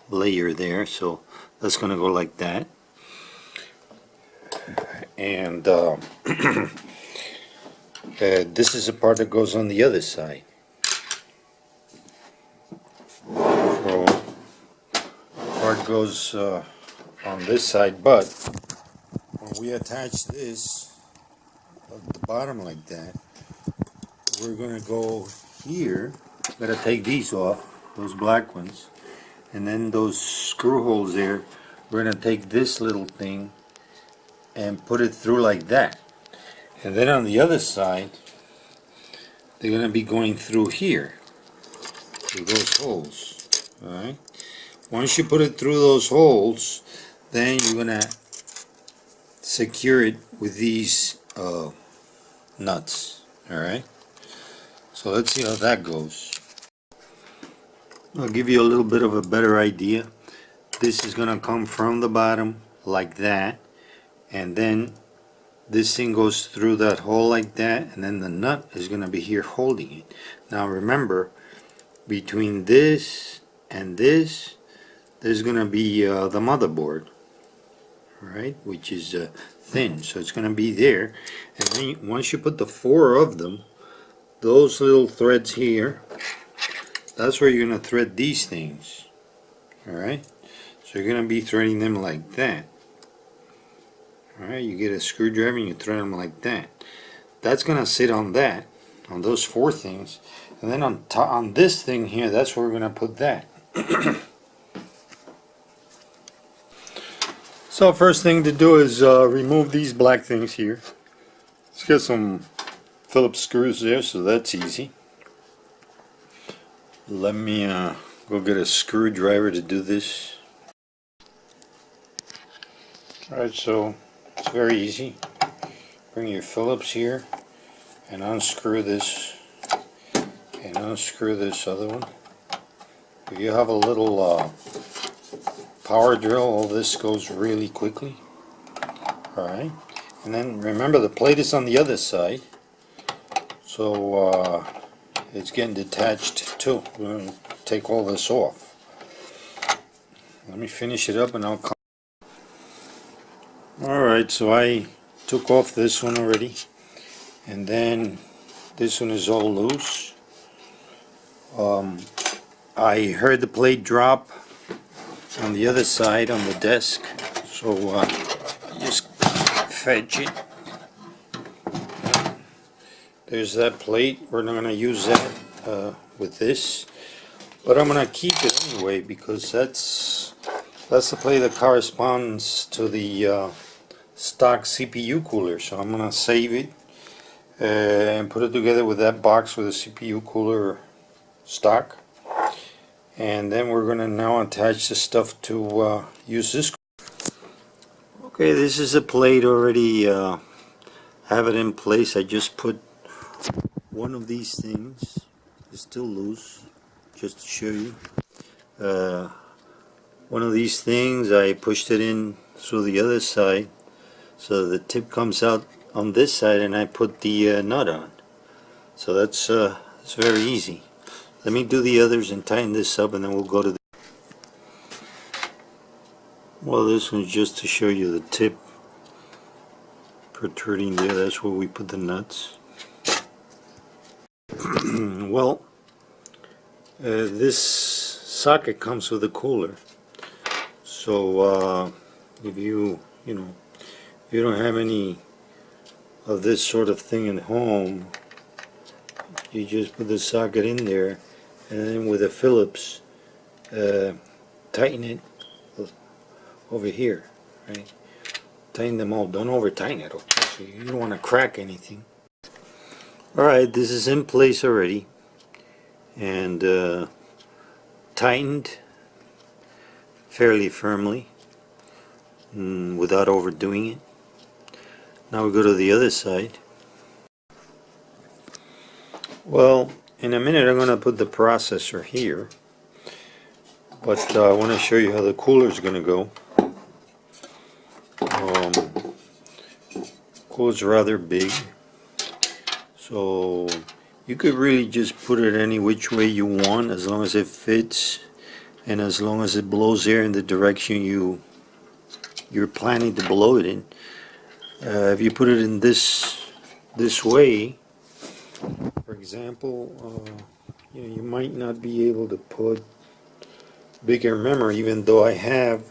layer there, so that's gonna go like that. And this is the part that goes on the other side. So part goes on this side, but when we attach this at the bottom like that, we're gonna go here. Gotta take these off, those black ones, and then those screw holes there, we're gonna take this little thing and put it through like that. And then on the other side, they're going to be going through here, through those holes. Alright? Once you put it through those holes, then you're going to secure it with these nuts. Alright? So let's see how that goes. I'll give you a little bit of a better idea. This is going to come from the bottom like that, and then this thing goes through that hole like that, and then the nut is going to be here holding it. Now remember, between this and this, there's going to be the motherboard, right, which is thin, so it's going to be there. And then once you put the 4 of them, those little threads here, that's where you're going to thread these things. Alright, so you're going to be threading them like that. Alright, you get a screwdriver and you thread them like that. That's going to sit on that, on those 4 things. And then on this thing here, that's where we're going to put that. So first thing to do is remove these black things here. Let's get some Phillips screws there, so that's easy. Let me go get a screwdriver to do this. Alright, so it's very easy. Bring your Phillips here and unscrew this and unscrew this other one. If you have a little power drill, all this goes really quickly. Alright, and then remember the plate is on the other side, so it's getting detached too. We're going to take all this off. Let me finish it up and I'll come. Alright, so I took off this one already, and then this one is all loose. I heard the plate drop on the other side on the desk, so I just fetch it. There's that plate. We're not going to use that with this, but I'm going to keep it anyway because that's the plate that corresponds to the stock CPU cooler. So I'm going to save it and put it together with that box with the CPU cooler stock, and then we're going to now attach the stuff to use this. Okay, this is a plate already. Have it in place. I just put one of these things. It's still loose, just to show you. One of these things, I pushed it in through the other side, so the tip comes out on this side, and I put the nut on. So that's it's very easy. Let me do the others and tighten this up, and then we'll go to the... Well, this one's just to show you the tip protruding there. That's where we put the nuts. Well, this socket comes with a cooler, so if you you know, if you don't have any of this sort of thing at home, you just put the socket in there, and then with a Phillips, tighten it over here, right? Tighten them all. Don't over tighten it. So you don't want to crack anything. Alright, this is in place already, and tightened fairly firmly without overdoing it. Now we go to the other side. Well, in a minute I'm going to put the processor here, but I want to show you how the cooler is going to go. Cooler's rather big, so you could really just put it any which way you want, as long as it fits and as long as it blows air in the direction you're planning to blow it in. If you put it in this way, for example, you might not be able to put bigger memory, even though I have.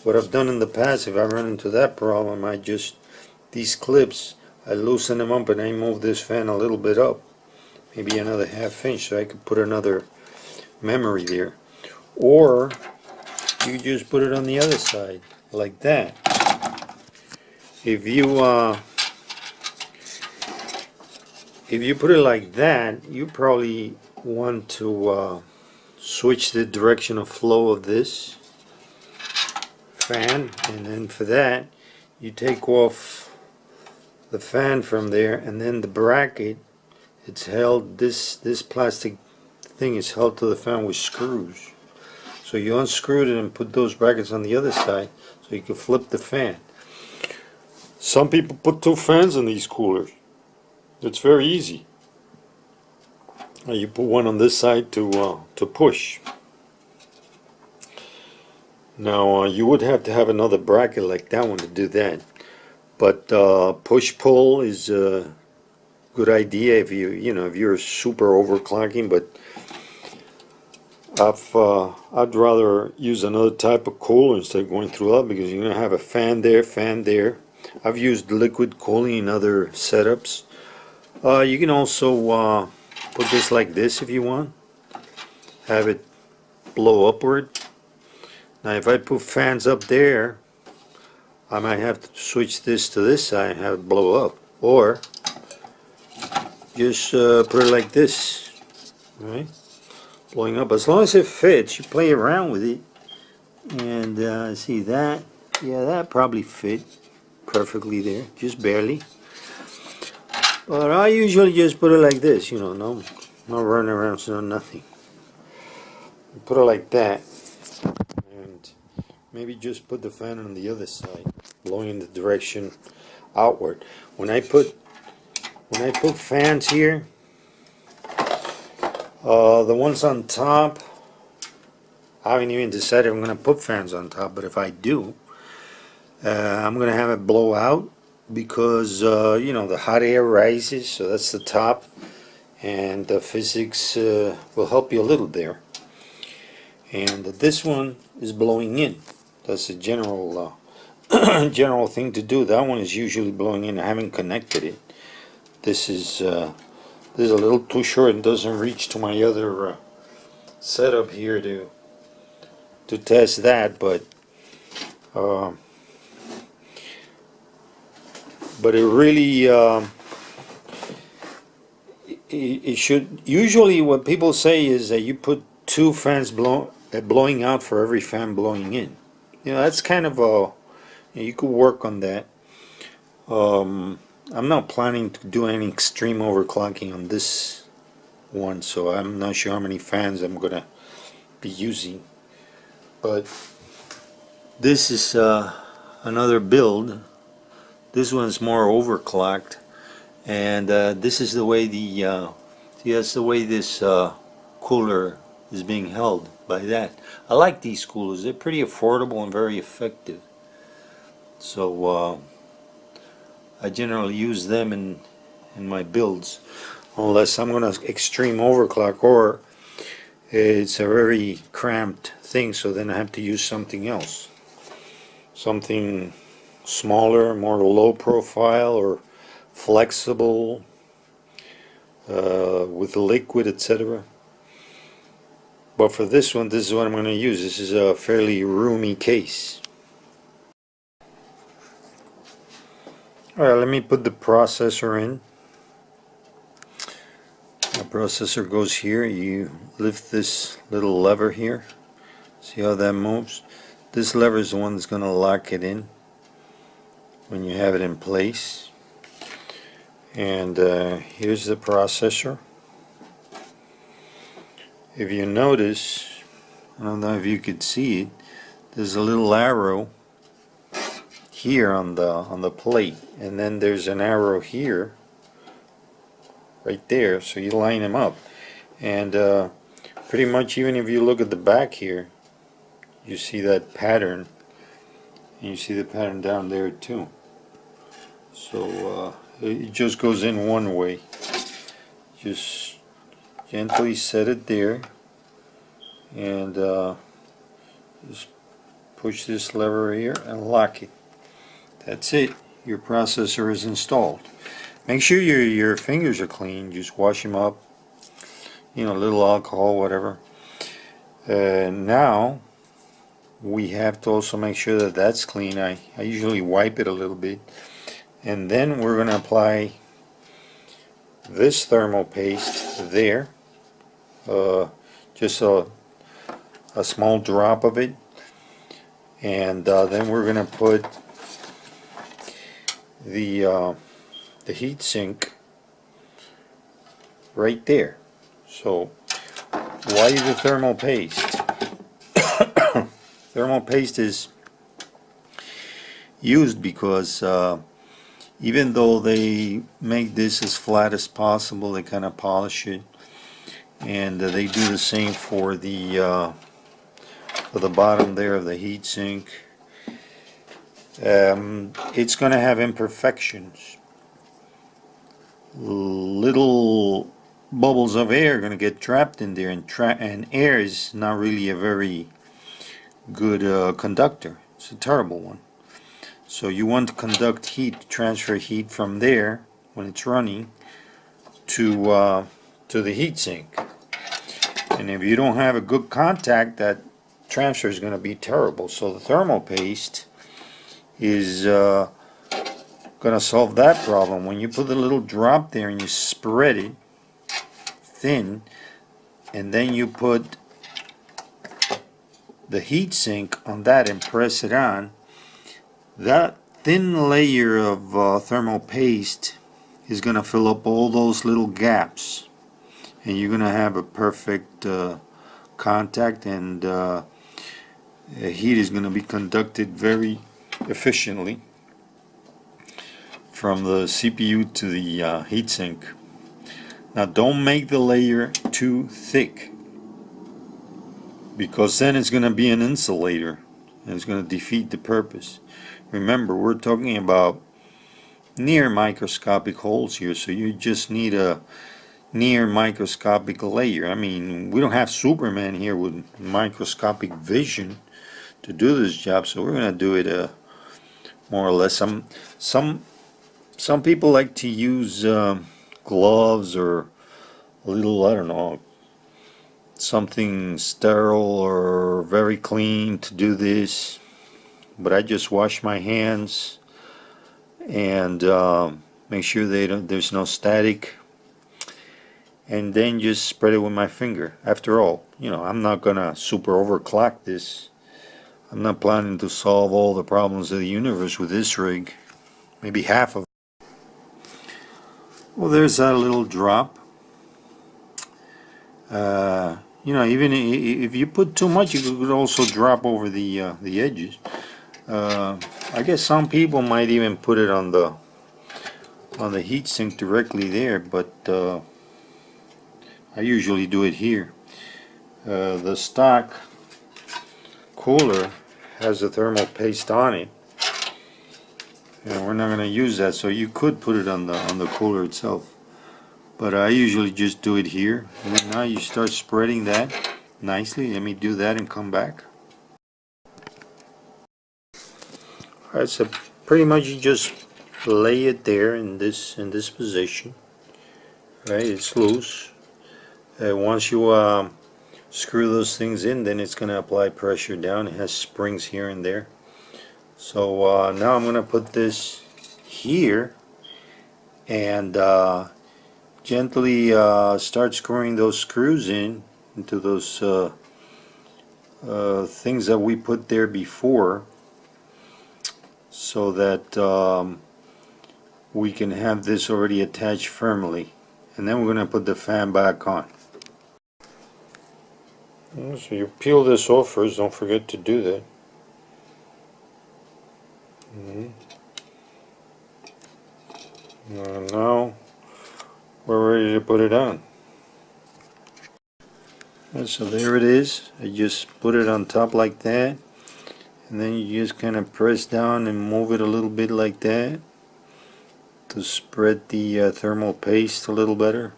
What I've done in the past, if I run into that problem, I just, these clips, I loosen them up and I move this fan a little bit up, maybe another ½ inch, so I could put another memory there. Or you just put it on the other side like that. If you put it like that, you probably want to switch the direction of flow of this fan, and then for that you take off the fan from there, and then the bracket, it's held, this plastic thing is held to the fan with screws. So you unscrew it and put those brackets on the other side so you can flip the fan. Some people put 2 fans in these coolers. It's very easy. You put one on this side to push. Now you would have to have another bracket like that one to do that. But push-pull is a good idea if if you're super overclocking. But I'd rather use another type of cooler instead of going through that, because you're gonna have a fan there. I've used liquid cooling in other setups. You can also put this like this if you want. Have it blow upward. Now if I put fans up there, I might have to switch this to this side and have it blow up. Or just put it like this, right? Blowing up. As long as it fits, you play around with it. And see that? Yeah, that probably fit perfectly there, just barely. But I usually just put it like this, no running around, so nothing. Put it like that, and maybe just put the fan on the other side, blowing in the direction outward. When I put fans here, the ones on top, I haven't even decided if I'm going to put fans on top, but if I do, I'm going to have it blow out, because the hot air rises, so that's the top, and the physics will help you a little there. And this one is blowing in. That's a general general thing to do. That one is usually blowing in. I haven't connected it. This is a little too short and doesn't reach to my other setup here to test that, but it really it should. Usually what people say is that you put 2 fans blowing out for every fan blowing in. That's kind of you could work on that. I'm not planning to do any extreme overclocking on this one, so I'm not sure how many fans I'm gonna be using. But this is another build. This one's more overclocked, and this is the way that's the way this cooler is being held by that. I like these coolers. They're pretty affordable and very effective. So I generally use them in my builds, unless I'm gonna extreme overclock or it's a very cramped thing, so then I have to use something else, something smaller, more low profile or flexible with liquid, etc. But for this one, this is what I'm going to use. This is a fairly roomy case. Alright, let me put the processor in. The processor goes here. You lift this little lever here. See how that moves? This lever is the one that's going to lock it in when you have it in place. And here's the processor. If you notice, I don't know if you could see it, there's a little arrow here on the plate, and then there's an arrow here right there, so you line them up, and pretty much even if you look at the back here, you see that pattern, and you see the pattern down there too. So it just goes in one way. Just gently set it there, and just push this lever here and lock it. That's it. Your processor is installed. Make sure your fingers are clean. Just wash them up. You know, a little alcohol, whatever. Now we have to also make sure that that's clean. I usually wipe it a little bit, and then we're going to apply this thermal paste there. Just a small drop of it, and then we're going to put the heat sink right there. So why the thermal paste? Thermal paste is used because even though they make this as flat as possible, they kind of polish it, and they do the same for the bottom there of the heat sink. It's going to have imperfections. Little bubbles of air are going to get trapped in there, and air is not really a very good conductor. It's a terrible one. So you want to conduct heat, transfer heat from there when it's running to the heat sink. And if you don't have a good contact, that transfer is going to be terrible. So the thermal paste is going to solve that problem. When you put the little drop there and you spread it thin, and then you put the heat sink on that and press it on, that thin layer of thermal paste is going to fill up all those little gaps, and you're going to have a perfect contact, and heat is going to be conducted very efficiently from the CPU to the heatsink. Now don't make the layer too thick, because then it's going to be an insulator and it's going to defeat the purpose. Remember, we're talking about near microscopic holes here, so you just need a near microscopic layer. I mean, we don't have Superman here with microscopic vision to do this job, so we're going to do it more or less. Some people like to use gloves or a little, I don't know, something sterile or very clean to do this, but I just wash my hands and make sure there's no static, and then just spread it with my finger. After all, you know, I'm not gonna super overclock this. I'm not planning to solve all the problems of the universe with this rig, maybe half of it. Well, there's that little drop. You know, even if you put too much, you could also drop over the edges. I guess some people might even put it on the heat sink directly there, but I usually do it here. The stock cooler has a thermal paste on it, and we're not going to use that, so you could put it on the cooler itself, but I usually just do it here. And then now you start spreading that nicely. Let me do that and come back. Alright, so pretty much you just lay it there in this position. Right, it's loose. Once you screw those things in, then it's going to apply pressure down. It has springs here and there. So now I'm going to put this here and gently start screwing those screws into those things that we put there before, so that we can have this already attached firmly. And then we're going to put the fan back on. So you peel this off first, don't forget to do that. And now we're ready to put it on. And so there it is. I just put it on top like that, and then you just kind of press down and move it a little bit like that to spread the thermal paste a little better.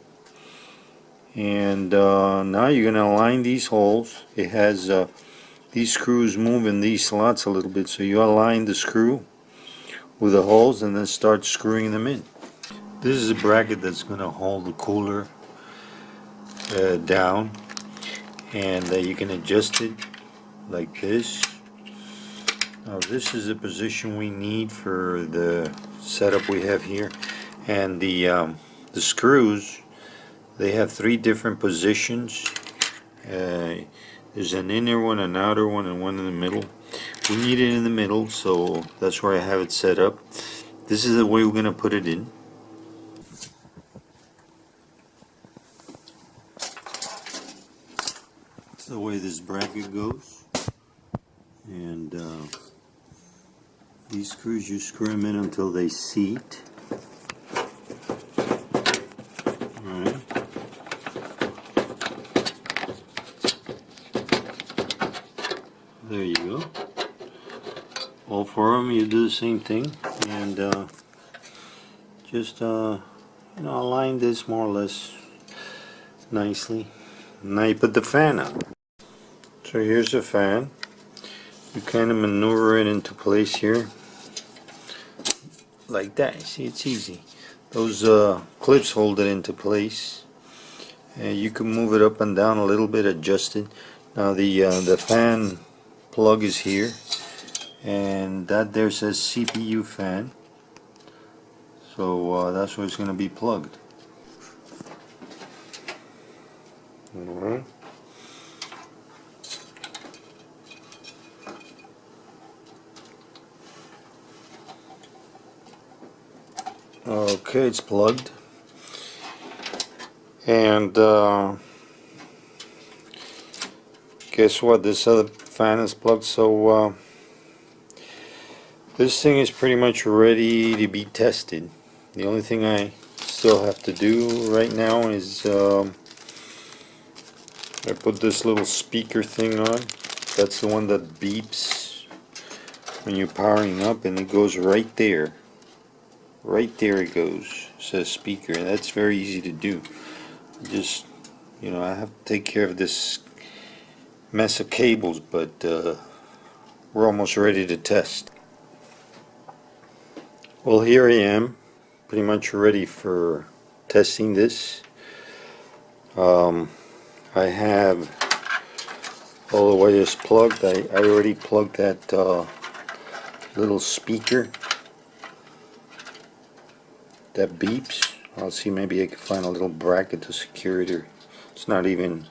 And now you're going to align these holes. It has these screws move in these slots a little bit, so you align the screw with the holes and then start screwing them in. This is a bracket that's going to hold the cooler down, and you can adjust it like this. Now this is the position we need for the setup we have here, and the screws, they have 3 different positions. There's an inner one, an outer one, and one in the middle. We need it in the middle, so that's where I have it set up. This is the way we're going to put it in. That's the way this bracket goes. And these screws, you screw them in until they seat. Alright. There you go. All 4 of them, you do the same thing, and just align this more or less nicely. Now you put the fan on. So here's the fan. You kind of maneuver it into place here, like that. See, it's easy. Those clips hold it into place, and you can move it up and down a little bit, adjust it. Now the fan plug is here, and that there says CPU fan, so that's where it's going to be plugged. Alright. Okay, it's plugged, and guess what? This other fan is plugged, so this thing is pretty much ready to be tested. The only thing I still have to do right now is I put this little speaker thing on. That's the one that beeps when you're powering up, and it goes right there. Right there it goes. It says speaker, and that's very easy to do. Just, I have to take care of this mess of cables, but we're almost ready to test. Well, here I am, pretty much ready for testing this. I have all the wires plugged. I already plugged that little speaker that beeps. I'll see, maybe I can find a little bracket to secure it, or it's not even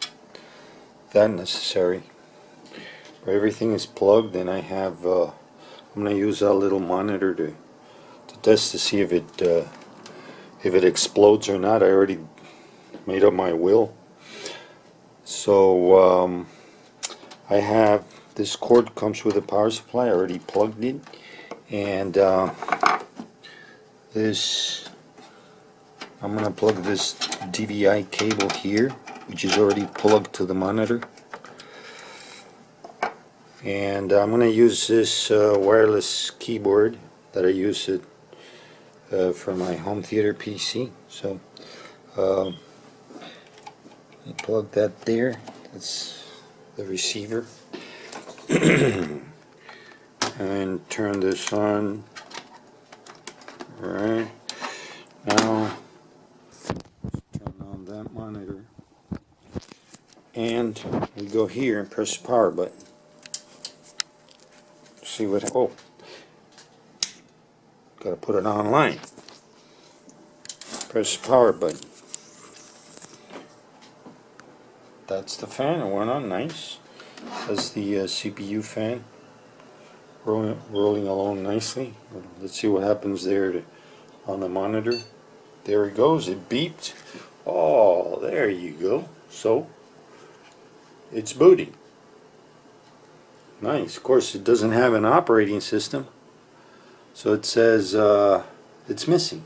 that necessary. But everything is plugged, and I have I'm going to use that little monitor to test to see if it explodes or not. I already made up my will. So I have this cord comes with a power supply. I already plugged it, and this, I'm going to plug this DVI cable here, which is already plugged to the monitor, and I'm going to use this wireless keyboard that I use it for my home theater PC. So I plug that there. That's the receiver. And turn this on Alright, now turn on that monitor. And we go here and press the power button. See what, oh, gotta put it online. Press the power button. That's the fan, it went on nice. That's the CPU fan rolling along nicely. Let's see what happens there on the monitor. There it goes, it beeped. Oh, there you go. So, it's booting. Nice. Of course, it doesn't have an operating system, so it says it's missing.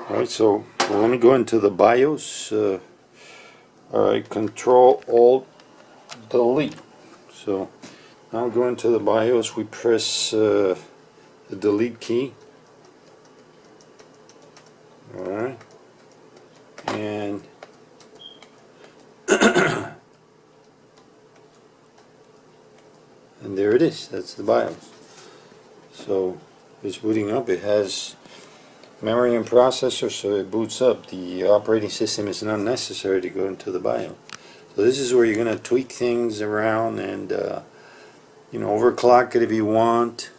Alright, so let me go into the BIOS. Alright, Control Alt Delete. So now go into the BIOS, we press the delete key. Alright, and and there it is. That's the BIOS. So it's booting up. It has memory and processor, so it boots up. The operating system is not necessary to go into the BIOS. So this is where you're going to tweak things around and you know, overclock it if you want,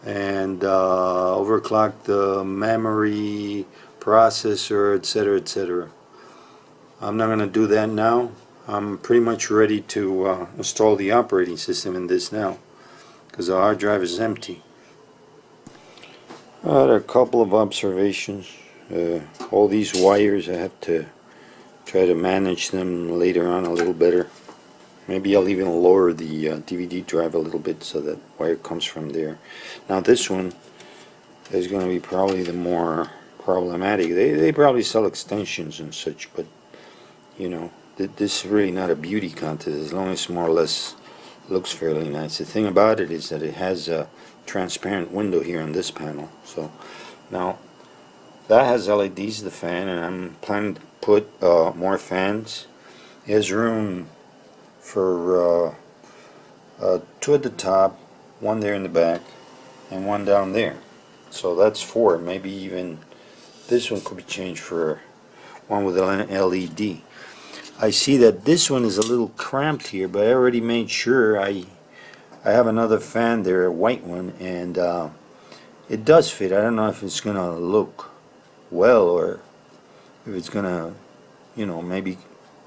and overclock the memory, processor, etc., etc. I'm not going to do that now. I'm pretty much ready to install the operating system in this now, because the hard drive is empty. There are a couple of observations. All these wires, I have to try to manage them later on a little better. Maybe I'll even lower the DVD drive a little bit so that wire comes from there. Now this one is going to be probably the more problematic. They probably sell extensions and such, but you know, this is really not a beauty contest, as long as more or less looks fairly nice. The thing about it is that it has a transparent window here on this panel. So now that has LEDs, the fan, and I'm planning to put more fans. It has room for two at the top, one there in the back, and one down there. So that's four. Maybe even this one could be changed for one with an LED. I see that this one is a little cramped here, but I already made sure I have another fan there, a white one, and it does fit. I don't know if it's gonna look well or if it's gonna, you know, maybe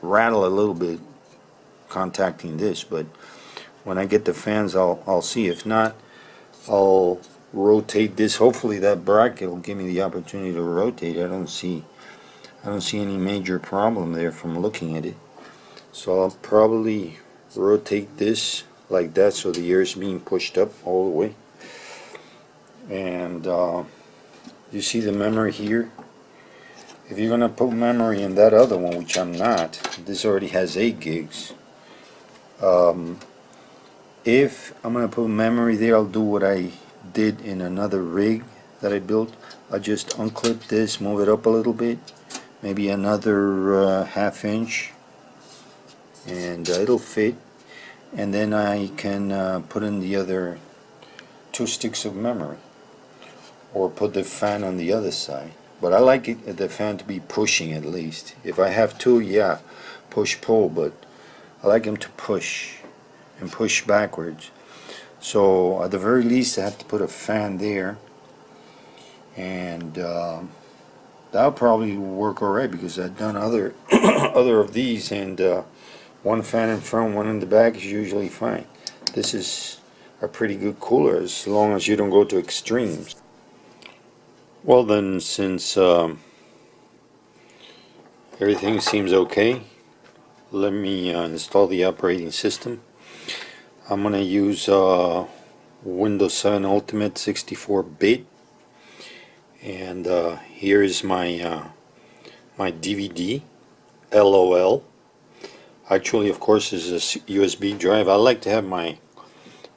rattle a little bit contacting this, but when I get the fans I'll see. If not, I'll rotate this. Hopefully that bracket will give me the opportunity to rotate. I don't see any major problem there from looking at it. So I'll probably rotate this like that so the air is being pushed up all the way. And you see the memory here. If you're gonna put memory in that other one, which I'm not, this already has 8 gigs. If I'm gonna put memory there, I'll do what I did in another rig that I built. I'll just unclip this, move it up a little bit, maybe another ½ inch, and it'll fit. And then I can put in the other 2 sticks of memory, or put the fan on the other side. But I like the fan to be pushing at least. If I have to, yeah, push pull, but I like him to push and push backwards. So at the very least I have to put a fan there, and that'll probably work alright, because I've done other other of these, and one fan in front, one in the back is usually fine. This is a pretty good cooler as long as you don't go to extremes. Well then, since everything seems okay, let me install the operating system. I'm going to use Windows 7 Ultimate 64-bit, and here is my my DVD. LOL. Actually, of course, is a USB drive. I like to have my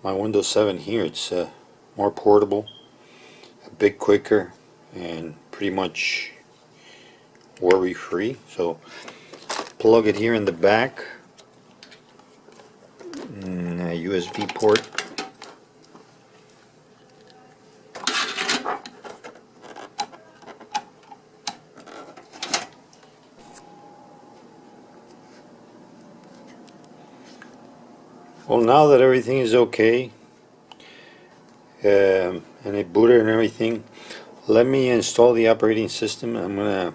Windows 7 here. It's more portable, a bit quicker, and pretty much worry free. So plug it here in the back, a USB port, Well, now that everything is okay, and it booted and everything, let me install the operating system. I'm gonna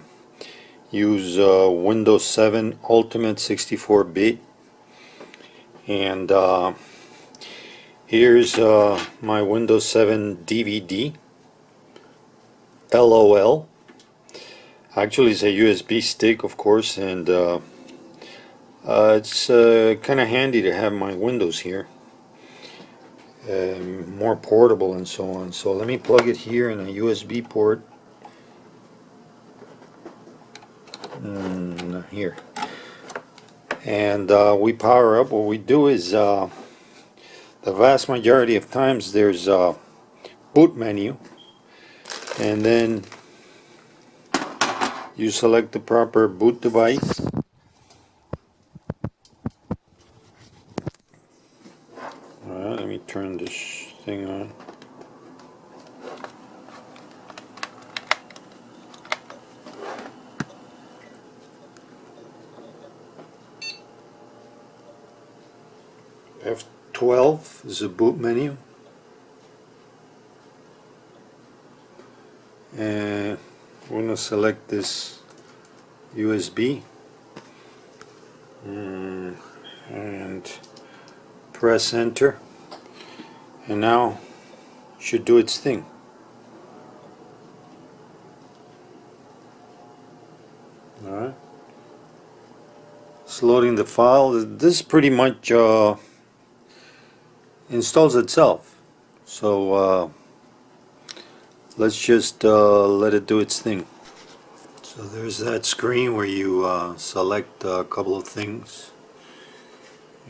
use Windows 7 Ultimate 64-bit, and here's my Windows 7 DVD. LOL. Actually, it's a USB stick, of course, and it's kind of handy to have my Windows here. More portable and so on. So let me plug it here in a USB port. Here. And we power up. What we do is the vast majority of times there's a boot menu, and then you select the proper boot device. Alright, let me turn this thing on. F12 is the boot menu. And we're going to select this USB and press enter, and now it should do its thing. Alright, it's loading the file. This pretty much installs itself, so let's just let it do its thing. So there's that screen where you select a couple of things,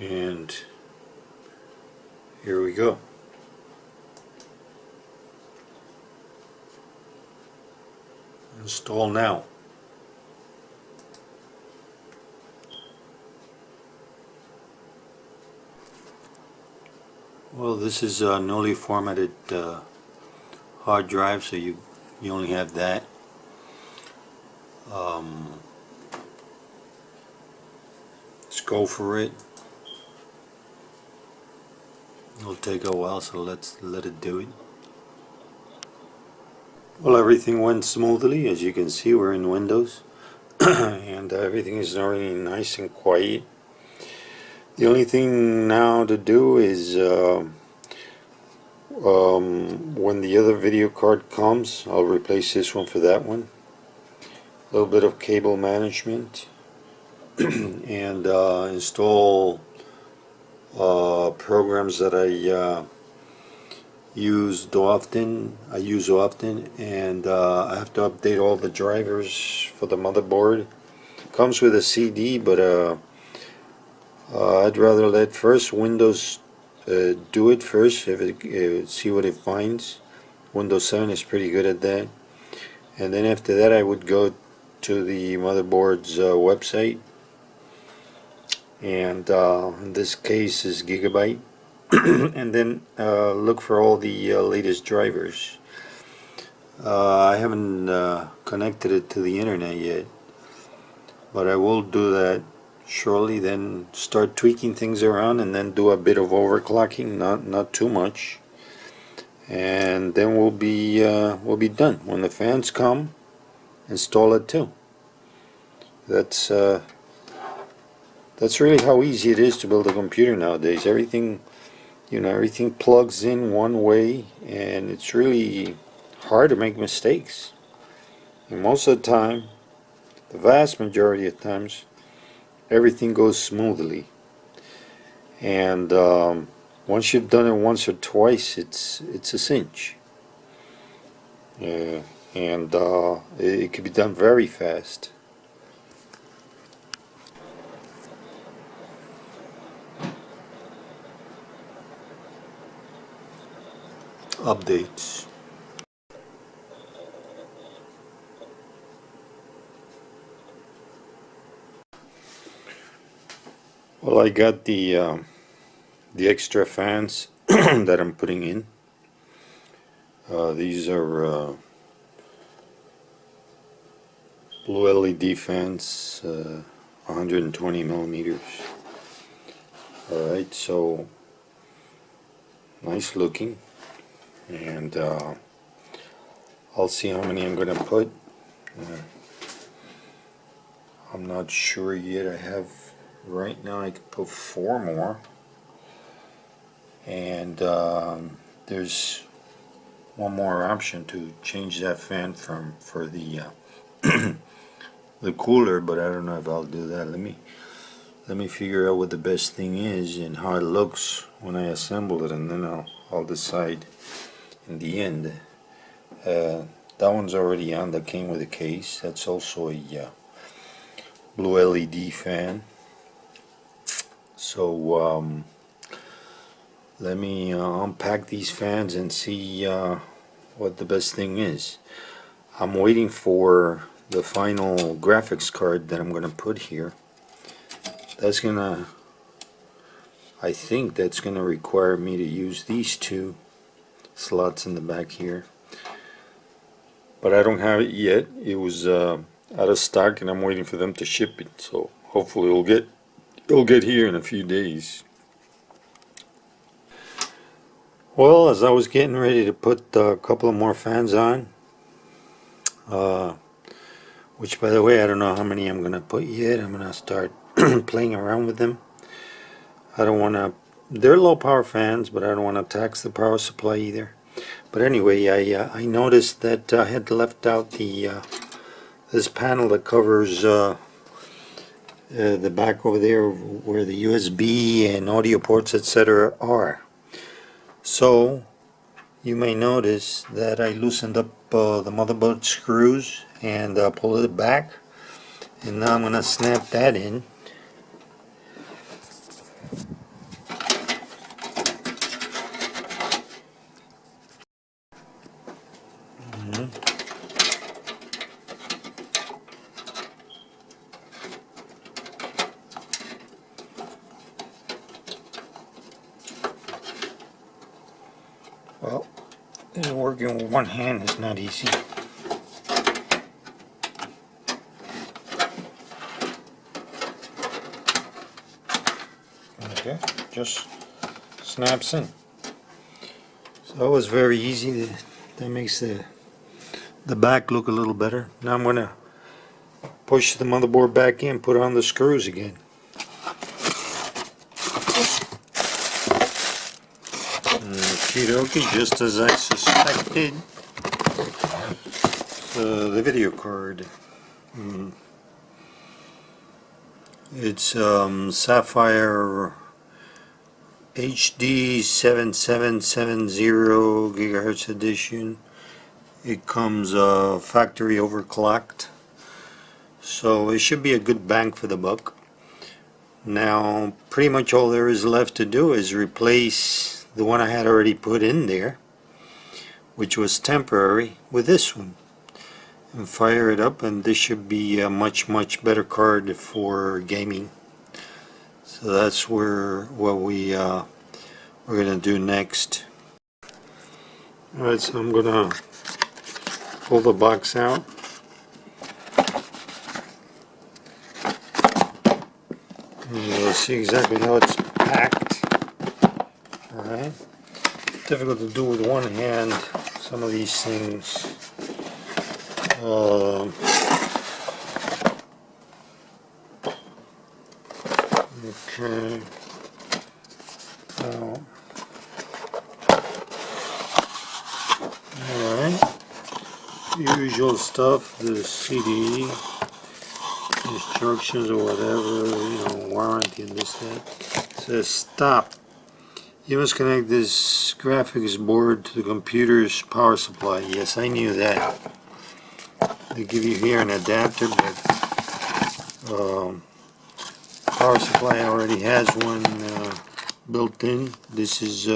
and here we go. Install now. Well, this is a newly formatted hard drive, so you only have that. Let's go for it. It'll take a while, so let's let it do it. Well, everything went smoothly. As you can see, we're in Windows and everything is already nice and quiet. The only thing now to do is when the other video card comes, I'll replace this one for that one. A little bit of cable management and install programs that I use often, and I have to update all the drivers for the motherboard. It comes with a CD, but I'd rather let first Windows do it first, see what it finds. Windows 7 is pretty good at that, and then after that I would go to the motherboard's website, and in this case is Gigabyte, and then look for all the latest drivers. I haven't connected it to the internet yet, but I will do that shortly. Then start tweaking things around, and then do a bit of overclocking, not too much, and then we'll be done. When the fans come, install it too. That's really how easy it is to build a computer nowadays. Everything, everything plugs in one way, and it's really hard to make mistakes. And most of the time, the vast majority of times, everything goes smoothly. And once you've done it once or twice, it's a cinch. And it can be done very fast. Updates. Well, I got the extra fans that I'm putting in. These are blue LED fans, 120 millimeters. Alright, so nice looking, and I'll see how many I'm going to put. I'm not sure yet. I have right now I could put 4 more, and there's one more option to change that fan for the the cooler, but I don't know if I'll do that. Let me figure out what the best thing is and how it looks when I assemble it, and then I'll decide in the end. That one's already on. That came with a case. That's also a blue LED fan. So let me unpack these fans and see what the best thing is. I'm waiting for the final graphics card that I'm gonna put here. That's gonna, I think that's gonna require me to use these 2 slots in the back here, but I don't have it yet. It was out of stock, and I'm waiting for them to ship it, so hopefully it'll get here in a few days. Well, as I was getting ready to put a couple of more fans on, which, by the way, I don't know how many I'm gonna put yet. I'm gonna start playing around with them. I don't want to, they're low power fans, but I don't want to tax the power supply either. But anyway, I noticed that I had left out the this panel that covers the back over there where the USB and audio ports, etc. are. So you may notice that I loosened up the motherboard screws and pulled it back, and now I'm going to snap that in. Well, working with one hand is not easy. Okay, just snaps in. So that was very easy. That makes the back look a little better. Now I'm going to push the motherboard back in, put on the screws again. Okie dokie, just as I suspected. The video card. It's Sapphire HD 7770 gigahertz edition. It comes factory overclocked, so it should be a good bang for the buck. Now pretty much all there is left to do is replace the one I had already put in there, which was temporary, with this one, and fire it up, and this should be a much better card for gaming. So that's what we're gonna do next. Alright, so I'm gonna pull the box out. And you'll see exactly how it's packed. Alright. Difficult to do with one hand, some of these things. Okay. Alright. Usual stuff, the CD, instructions or whatever, warranty and this, that. It says stop. You must connect this graphics board to the computer's power supply. Yes, I knew that. They give you here an adapter, but power supply already has one built in. This is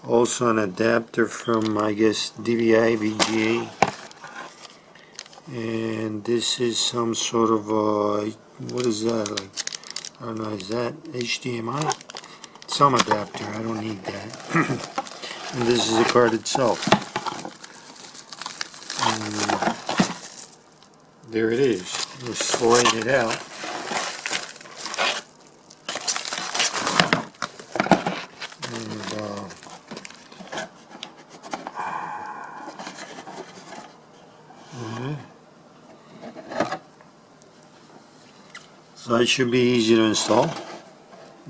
also an adapter from, I guess, DVI, VGA. And this is some sort of, what is that? Like, I don't know, is that HDMI? Some adapter, I don't need that. And this is the card itself. And there it is. Just slide it out. And Okay. So that should be easy to install.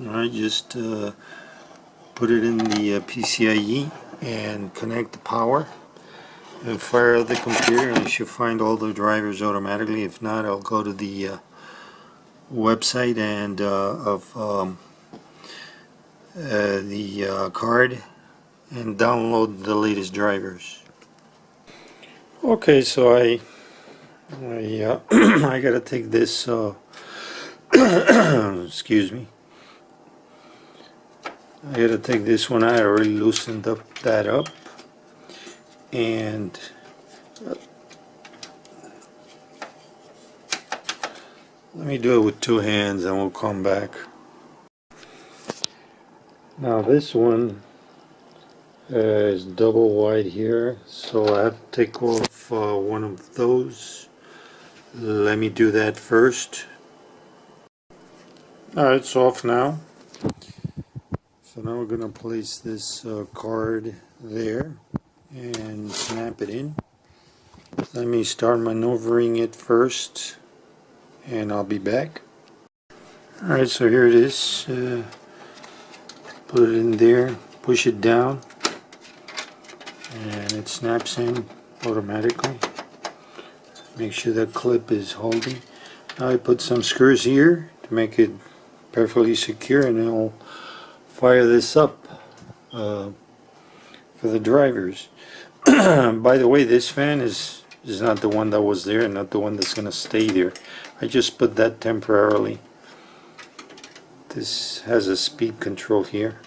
Alright, just put it in the PCIe and connect the power and fire up the computer, and you should find all the drivers automatically. If not, I'll go to the website and of the card and download the latest drivers. Okay, so I I gotta take this excuse me, I gotta take this one out. I already loosened that up, and let me do it with two hands and we'll come back. Now this one is double wide here, so I have to take off one of those. Let me do that first. Alright, it's off now. So now we're going to place this card there and snap it in. Let me start maneuvering it first and I'll be back. Alright, so here it is. Put it in there, push it down, and it snaps in automatically. Make sure that clip is holding. Now I put some screws here to make it perfectly secure, and I'll fire this up for the drivers. By the way, this fan is not the one that was there, not the one that's going to stay there. I just put that temporarily. This has a speed control here.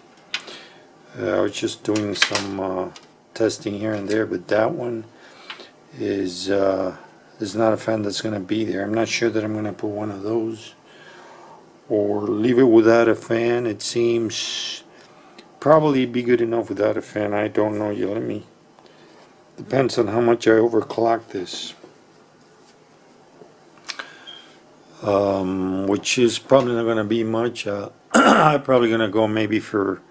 I was just doing some testing here and there, but that one is not a fan that's going to be there. I'm not sure that I'm going to put one of those or leave it without a fan. It seems probably be good enough without a fan. I don't know. You let me. Depends on how much I overclock this. Which is probably not going to be much. I'm probably going to go maybe for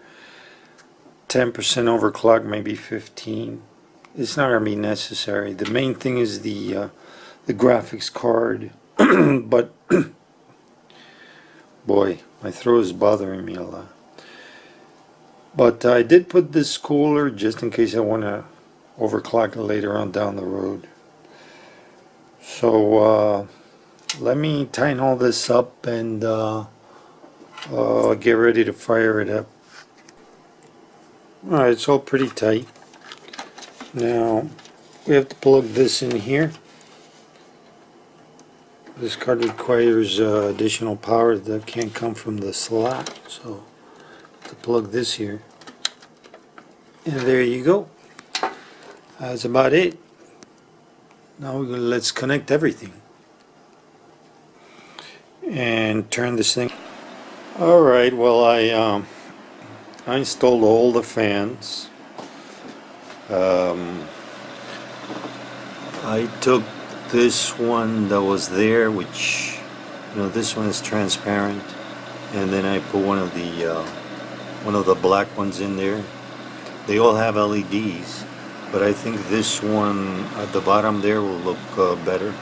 10% overclock, maybe 15. It's not going to be necessary. The main thing is the graphics card. But boy, my throat is bothering me a lot. But I did put this cooler just in case I want to overclock it later on down the road. So let me tighten all this up and get ready to fire it up. Alright, it's all pretty tight. Now we have to plug this in here. This card requires additional power that can't come from the slot, so to plug this here. And there you go. That's about it. Now let's connect everything and turn this thing. Alright, well I installed all the fans. I took this one that was there, which, you know, this one is transparent, and then I put one of the black ones in there. They all have LEDs, but I think this one at the bottom there will look better.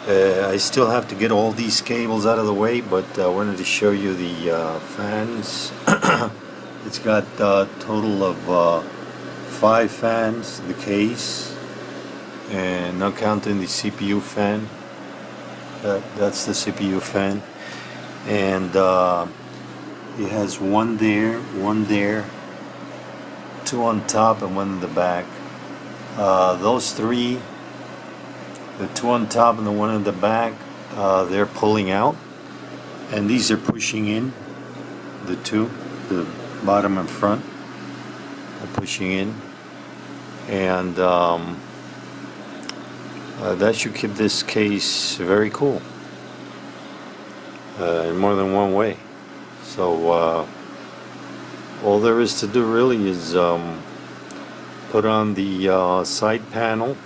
I still have to get all these cables out of the way, but I wanted to show you the fans. It's got a total of 5 fans, the case, and not counting the CPU fan. That's the CPU fan, and it has one there, 2 on top and 1 in the back. Those 3, the 2 on top and the 1 in the back, they're pulling out, and these are pushing in. The 2, the bottom and front, are pushing in, and that should keep this case very cool in more than one way. So all there is to do really is put on the side panel.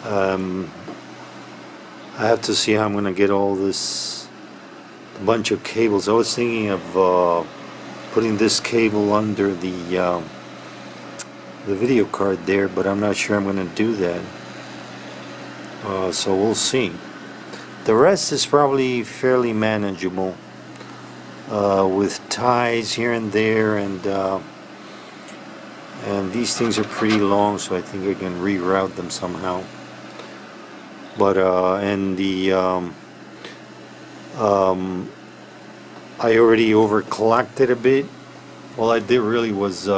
I have to see how I'm going to get all this bunch of cables. I was thinking of putting this cable under the video card there, but I'm not sure I'm going to do that. So we'll see. The rest is probably fairly manageable, with ties here and there, and these things are pretty long, so I think I can reroute them somehow. But and the I already overclocked it a bit. All I did really was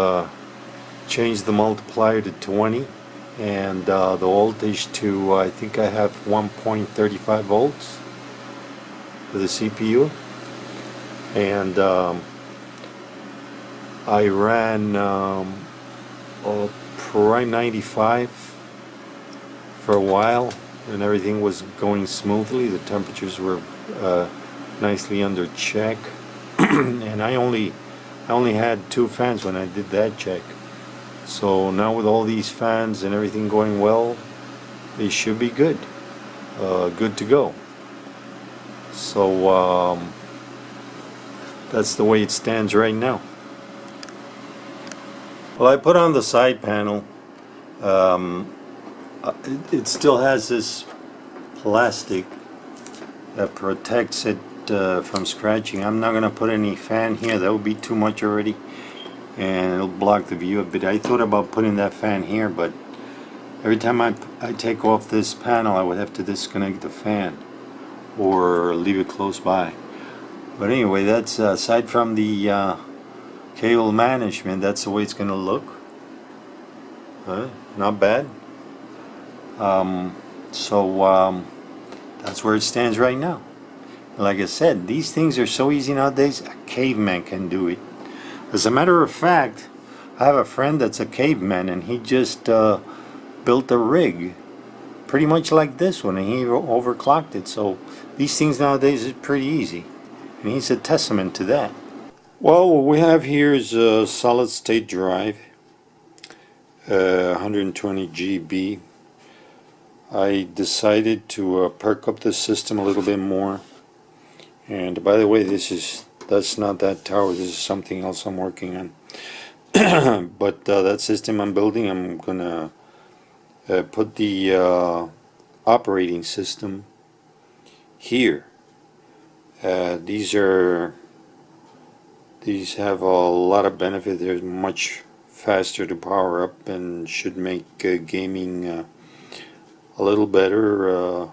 change the multiplier to 20 and the voltage to I think I have 1.35 volts for the CPU, and I ran Prime 95 for a while, and everything was going smoothly. The temperatures were nicely under check, and I only had 2 fans when I did that check. So now with all these fans and everything going well, they should be good, good to go. So that's the way it stands right now. Well, I put on the side panel. It still has this plastic that protects it from scratching. I'm not gonna put any fan here. That would be too much already, and it'll block the view a bit. I thought about putting that fan here, but every time I take off this panel, I would have to disconnect the fan or leave it close by. But anyway, that's aside from the cable management, that's the way it's gonna look. Not bad. That's where it stands right now. Like I said, these things are so easy nowadays, a caveman can do it. As a matter of fact, I have a friend that's a caveman, and he just built a rig pretty much like this one, and he overclocked it. So these things nowadays is pretty easy, and he's a testament to that. Well, what we have here is a solid state drive, 120 GB. I decided to perk up the system a little bit more. And by the way, that's not that tower, this is something else I'm working on. But that system I'm building, I'm gonna put the operating system here. These have a lot of benefit. They're much faster to power up and should make gaming a little better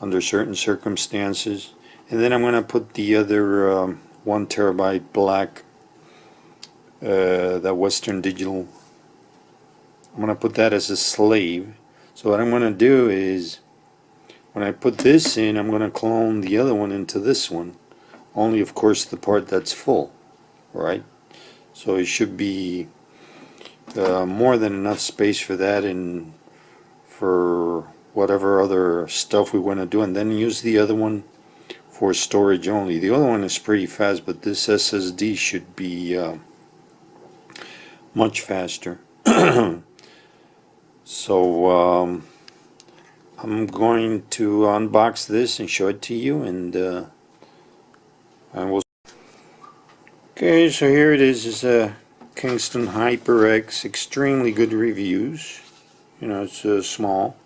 under certain circumstances. And then I'm going to put the other 1 terabyte black, that Western Digital. I'm going to put that as a slave. So what I'm going to do is, when I put this in, I'm going to clone the other one into this one. Only, of course, the part that's full, right? So it should be more than enough space for that and for whatever other stuff we want to do, and then use the other one for storage only. The other one is pretty fast, but this SSD should be much faster. So I'm going to unbox this and show it to you, and we'll. Okay, so here it is. It's a Kingston HyperX, extremely good reviews. You know, it's small,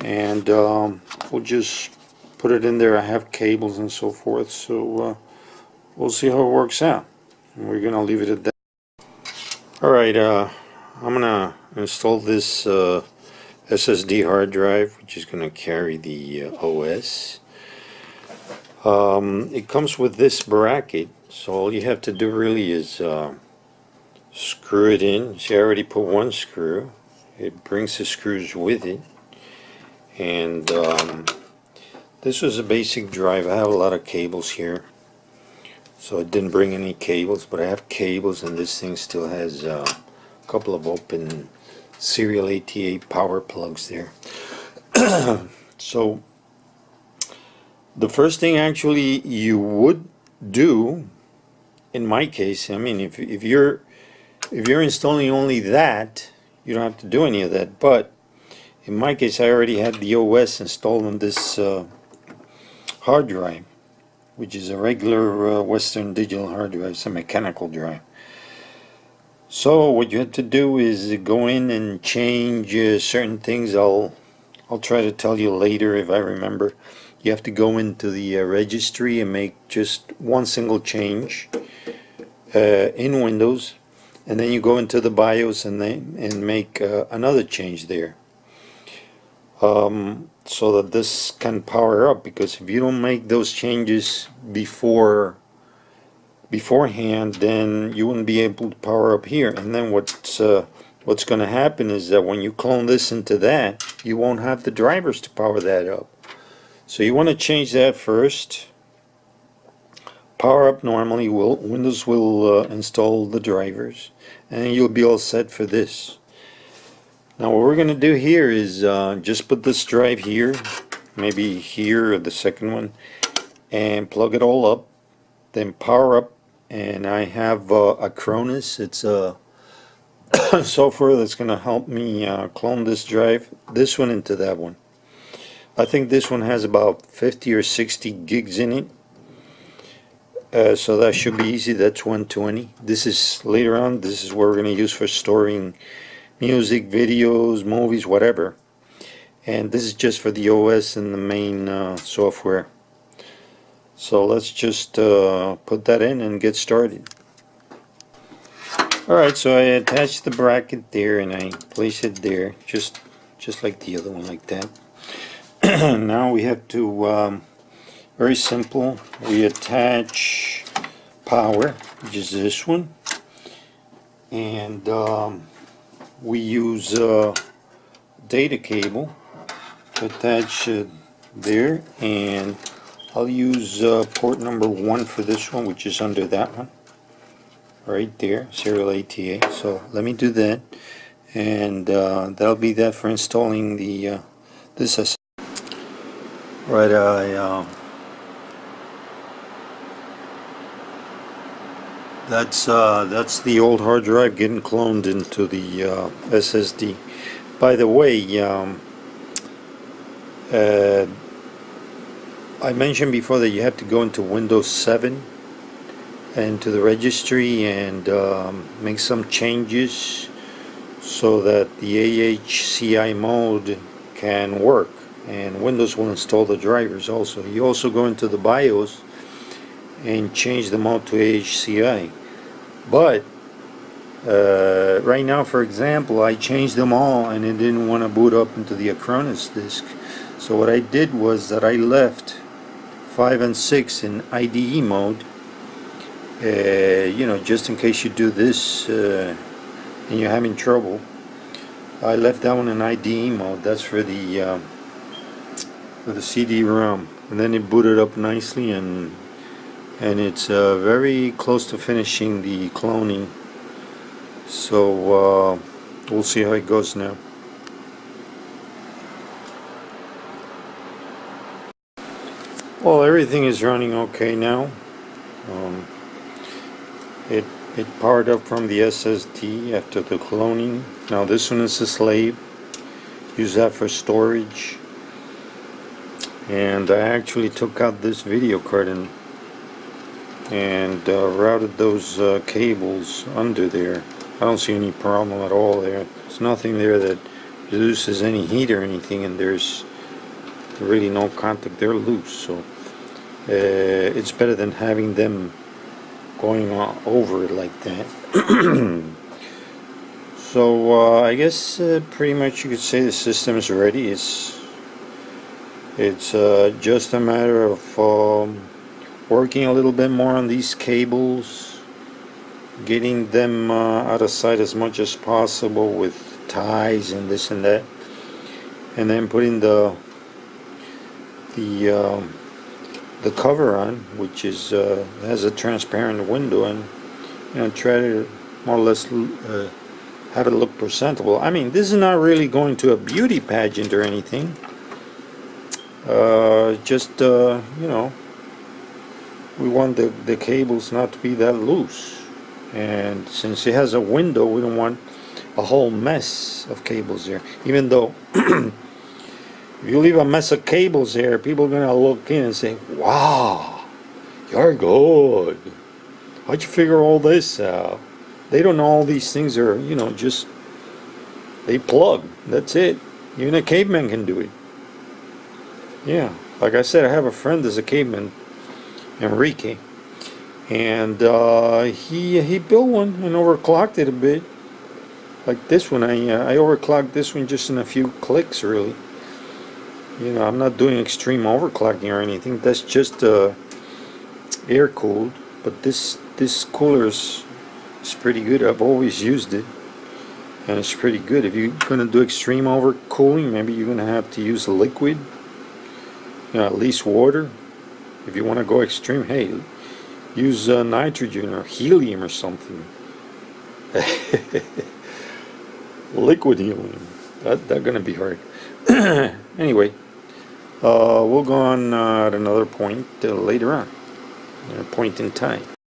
and we'll just put it in there. I have cables and so forth, so we'll see how it works out, and we're gonna leave it at that. Alright, I'm gonna install this SSD hard drive, which is gonna carry the OS. It comes with this bracket, so all you have to do really is screw it in. See, I already put 1 screw. It brings the screws with it, and this was a basic drive. I have a lot of cables here, so it didn't bring any cables, but I have cables, and this thing still has a couple of open serial ATA power plugs there. So the first thing actually you would do, in my case, I mean, if you're installing only that, you don't have to do any of that. But in my case, I already had the OS installed on this hard drive, which is a regular Western Digital hard drive. It's a mechanical drive. So what you have to do is go in and change certain things. I'll I'll try to tell you later if I remember. You have to go into the registry and make just one single change in Windows, and then you go into the BIOS and make another change there, so that this can power up. Because if you don't make those changes beforehand, then you wouldn't be able to power up here. And then what's going to happen is that when you clone this into that, you won't have the drivers to power that up. So you want to change that first. Power up normally, Windows will install the drivers, and you'll be all set for this. Now what we're going to do here is just put this drive here, maybe here or the second one, and plug it all up, then power up. And I have Acronis. It's a software that's going to help me clone this drive, this one into that one. I think this one has about 50 or 60 gigs in it, so that should be easy. That's 120. This is later on, this is what we're going to use for storing music, videos, movies, whatever. And this is just for the OS and the main software. So let's just put that in and get started. Alright, so I attached the bracket there and I place it there, just like the other one, like that. Now we have to, very simple, we attach power, which is this one, and we use data cable to attach there, and I'll use port number 1 for this one, which is under that one right there, serial ATA. So let me do that, and that'll be that for installing the this SSD. Right, that's the old hard drive getting cloned into the SSD. By the way, I mentioned before that you have to go into Windows 7 and to the registry and make some changes so that the AHCI mode can work, and Windows will install the drivers also. You also go into the BIOS and change the mode to AHCI. But right now, for example, I changed them all and it didn't want to boot up into the Acronis disk. So what I did was that I left 5 and 6 in IDE mode, you know, just in case you do this and you're having trouble. I left that one in IDE mode. That's for the CD-ROM, and then it booted up nicely, and it's very close to finishing the cloning. So we'll see how it goes now. Well, everything is running okay now. It powered up from the SSD after the cloning. Now this one is a slave. Use that for storage. And I actually took out this video card and routed those cables under there. I don't see any problem at all there. There's nothing there that loses any heat or anything, and there's really no contact. They're loose, so it's better than having them going over it like that. So I guess pretty much you could say the system is ready. It's just a matter of working a little bit more on these cables, getting them out of sight as much as possible with ties and this and that, and then putting the cover on, which is has a transparent window, and you know, try to more or less have it look presentable. I mean, this is not really going to a beauty pageant or anything. Just you know, we want the cables not to be that loose, and since it has a window, we don't want a whole mess of cables there. Even though if you leave a mess of cables there, people are gonna look in and say, wow, you're good, how'd you figure all this out? They don't know all these things are, you know, just they plug, that's it. Even a caveman can do it. Yeah, like I said, I have a friend that's a caveman, Enrique, and he built one and overclocked it a bit. Like this one, I overclocked this one just in a few clicks, really. You know, I'm not doing extreme overclocking or anything. That's just air cooled. But this cooler is pretty good. I've always used it, and it's pretty good. If you're gonna do extreme overcooling, maybe you're gonna have to use a liquid. You know, at least water. If you want to go extreme, hey, use nitrogen or helium or something. Liquid helium. That's gonna be hard. Anyway, we'll go on at another point later on, a point in time.